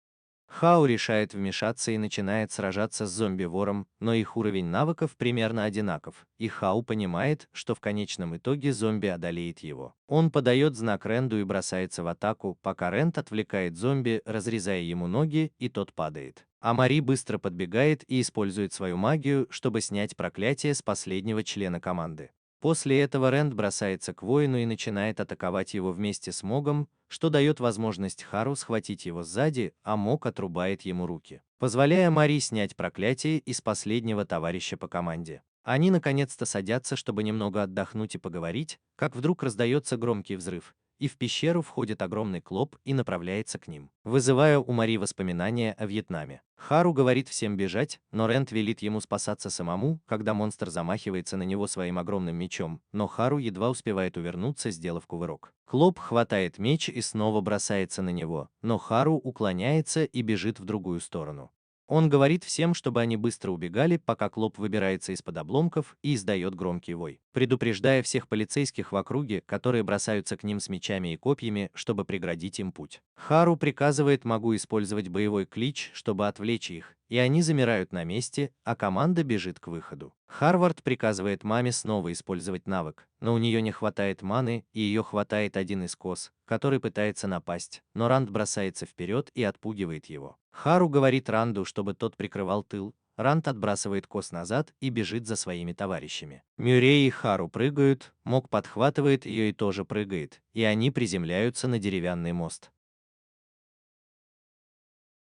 Хау решает вмешаться и начинает сражаться с зомби-вором, но их уровень навыков примерно одинаков, и Хау понимает, что в конечном итоге зомби одолеет его. Он подает знак Ренду и бросается в атаку, пока Ренд отвлекает зомби, разрезая ему ноги, и тот падает. А Мари быстро подбегает и использует свою магию, чтобы снять проклятие с последнего члена команды. После этого Рэнд бросается к воину и начинает атаковать его вместе с Могом, что дает возможность Хару схватить его сзади, а Мог отрубает ему руки, позволяя Мари снять проклятие из последнего товарища по команде. Они наконец-то садятся, чтобы немного отдохнуть и поговорить, как вдруг раздается громкий взрыв, и в пещеру входит огромный клоп и направляется к ним, вызывая у Мари воспоминания о Вьетнаме. Хару говорит всем бежать, но Рэнд велит ему спасаться самому, когда монстр замахивается на него своим огромным мечом, но Хару едва успевает увернуться, сделав кувырок. Клоп хватает меч и снова бросается на него, но Хару уклоняется и бежит в другую сторону. Он говорит всем, чтобы они быстро убегали, пока Клоп выбирается из-под обломков и издает громкий вой, предупреждая всех полицейских в округе, которые бросаются к ним с мечами и копьями, чтобы преградить им путь. Хару приказывает Магу использовать боевой клич, чтобы отвлечь их, и они замирают на месте, а команда бежит к выходу. Харвард приказывает маме снова использовать навык, но у нее не хватает маны, и ее хватает один из коз, который пытается напасть, но Ранд бросается вперед и отпугивает его. Хару говорит Ранду, чтобы тот прикрывал тыл. Ранд отбрасывает коз назад и бежит за своими товарищами. Мюррей и Хару прыгают, Мок подхватывает ее и тоже прыгает, и они приземляются на деревянный мост.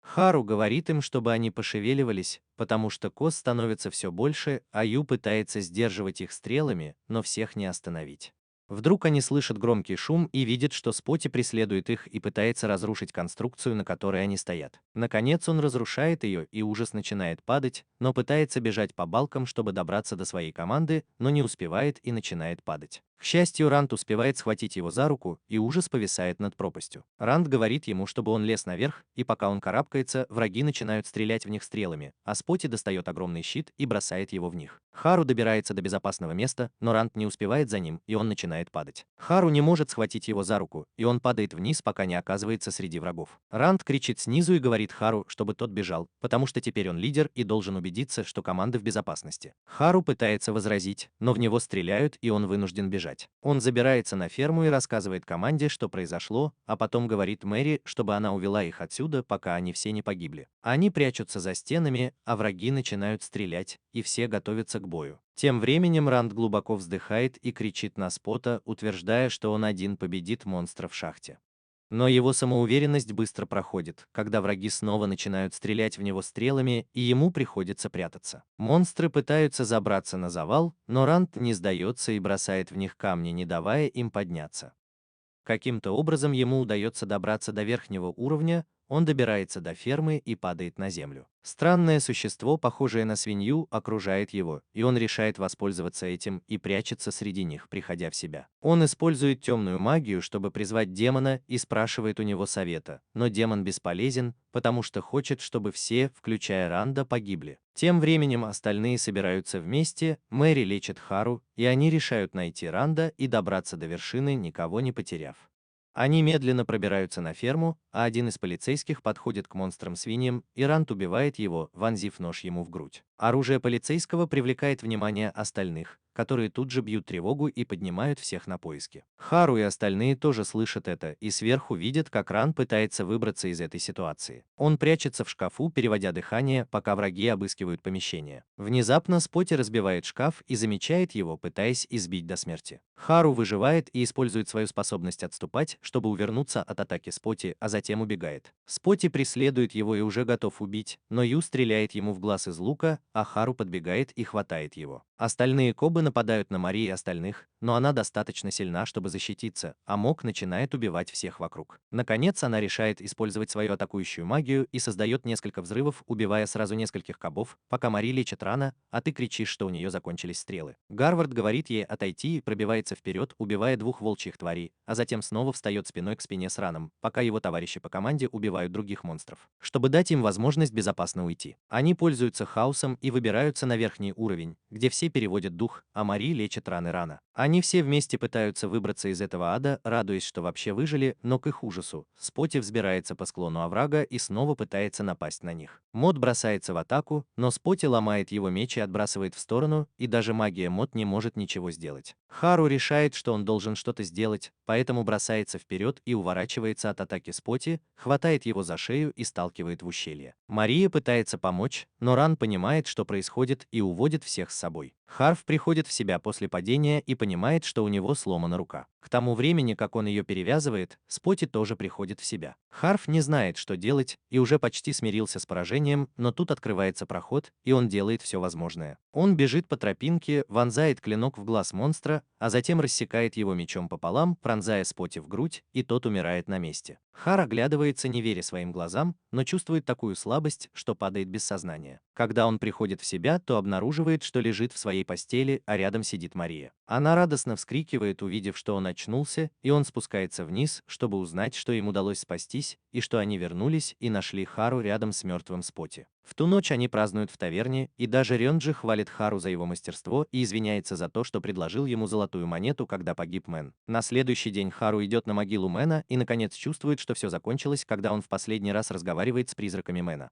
Хару говорит им, чтобы они пошевеливались, потому что коз становится все больше, а Ю пытается сдерживать их стрелами, но всех не остановить. Вдруг они слышат громкий шум и видят, что Споти преследует их и пытается разрушить конструкцию, на которой они стоят. Наконец он разрушает ее, и ужас начинает падать, но пытается бежать по балкам, чтобы добраться до своей команды, но не успевает и начинает падать. К счастью, Ранд успевает схватить его за руку, и ужас повисает над пропастью. Ранд говорит ему, чтобы он лез наверх, и пока он карабкается, враги начинают стрелять в них стрелами, а Споти достает огромный щит и бросает его в них. Хару добирается до безопасного места, но Ранд не успевает за ним, и он начинает падать. Хару не может схватить его за руку, и он падает вниз, пока не оказывается среди врагов. Ранд кричит снизу и говорит Хару, чтобы тот бежал, потому что теперь он лидер и должен убедиться, что команда в безопасности. Хару пытается возразить, но в него стреляют, и он вынужден бежать. убежать. Он забирается на ферму и рассказывает команде, что произошло, а потом говорит Мэри, чтобы она увела их отсюда, пока они все не погибли. Они прячутся за стенами, а враги начинают стрелять, и все готовятся к бою. Тем временем Ранд глубоко вздыхает и кричит на Спота, утверждая, что он один победит монстра в шахте. Но его самоуверенность быстро проходит, когда враги снова начинают стрелять в него стрелами, и ему приходится прятаться. Монстры пытаются забраться на завал, но Ранд не сдается и бросает в них камни, не давая им подняться. Каким-то образом ему удается добраться до верхнего уровня, он добирается до фермы и падает на землю. Странное существо, похожее на свинью, окружает его, и он решает воспользоваться этим и прячется среди них, приходя в себя. Он использует темную магию, чтобы призвать демона, и спрашивает у него совета, но демон бесполезен, потому что хочет, чтобы все, включая Ранда, погибли. Тем временем остальные собираются вместе, Мэри лечит Хару, и они решают найти Ранда и добраться до вершины, никого не потеряв. Они медленно пробираются на ферму, а один из полицейских подходит к монстрам-свиньям, и Ранд убивает его, вонзив нож ему в грудь. Оружие полицейского привлекает внимание остальных, которые тут же бьют тревогу и поднимают всех на поиски. Хару и остальные тоже слышат это и сверху видят, как Ранд пытается выбраться из этой ситуации. Он прячется в шкафу, переводя дыхание, пока враги обыскивают помещение. Внезапно Споти разбивает шкаф и замечает его, пытаясь избить до смерти. Хару выживает и использует свою способность отступать, чтобы увернуться от атаки Споти, а затем убегает. Споти преследует его и уже готов убить, но Ю стреляет ему в глаз из лука, а Хару подбегает и хватает его. Остальные кобы нападают на Мари и остальных, но она достаточно сильна, чтобы защититься, а Мок начинает убивать всех вокруг. Наконец она решает использовать свою атакующую магию и создает несколько взрывов, убивая сразу нескольких кобов, пока Мари лечит рано, а ты кричишь, что у нее закончились стрелы. Гарвард говорит ей отойти и пробивается вперед, убивая двух волчьих тварей, а затем снова встает спиной к спине с Раном, пока его товарищи по команде убивают других монстров, чтобы дать им возможность безопасно уйти. Они пользуются хаосом и выбираются на верхний уровень, где все переводят дух, а Мари лечит раны Рана. Они все вместе пытаются выбраться из этого ада, радуясь, что вообще выжили, но к их ужасу Споти взбирается по склону оврага и снова пытается напасть на них. Мод бросается в атаку, но Споти ломает его меч и отбрасывает в сторону, и даже магия Мод не может ничего сделать. Хару решает, что он должен что-то сделать, поэтому бросается вперед и уворачивается от атаки Споти, хватает его за шею и сталкивает в ущелье. Мария пытается помочь, но Ран понимает, что происходит, и уводит всех с собой. Харф приходит в себя после падения и понимает, что у него сломана рука. К тому времени, как он ее перевязывает, Споти тоже приходит в себя. Харф не знает, что делать, и уже почти смирился с поражением, но тут открывается проход, и он делает все возможное. Он бежит по тропинке, вонзает клинок в глаз монстра, а затем рассекает его мечом пополам, пронзая Споти в грудь, и тот умирает на месте. Хар оглядывается, не веря своим глазам, но чувствует такую слабость, что падает без сознания. Когда он приходит в себя, то обнаруживает, что лежит в своей постели, а рядом сидит Мария. Она радостно вскрикивает, увидев, что он очнулся, и он спускается вниз, чтобы узнать, что им удалось спастись, и что они вернулись и нашли Хару рядом с мертвым Споти. В ту ночь они празднуют в таверне, и даже Рёнджи хвалит Хару за его мастерство и извиняется за то, что предложил ему золотую монету, когда погиб Мэн. На следующий день Хару идет на могилу Мэна и наконец чувствует, что все закончилось, когда он в последний раз разговаривает с призраками Мэна.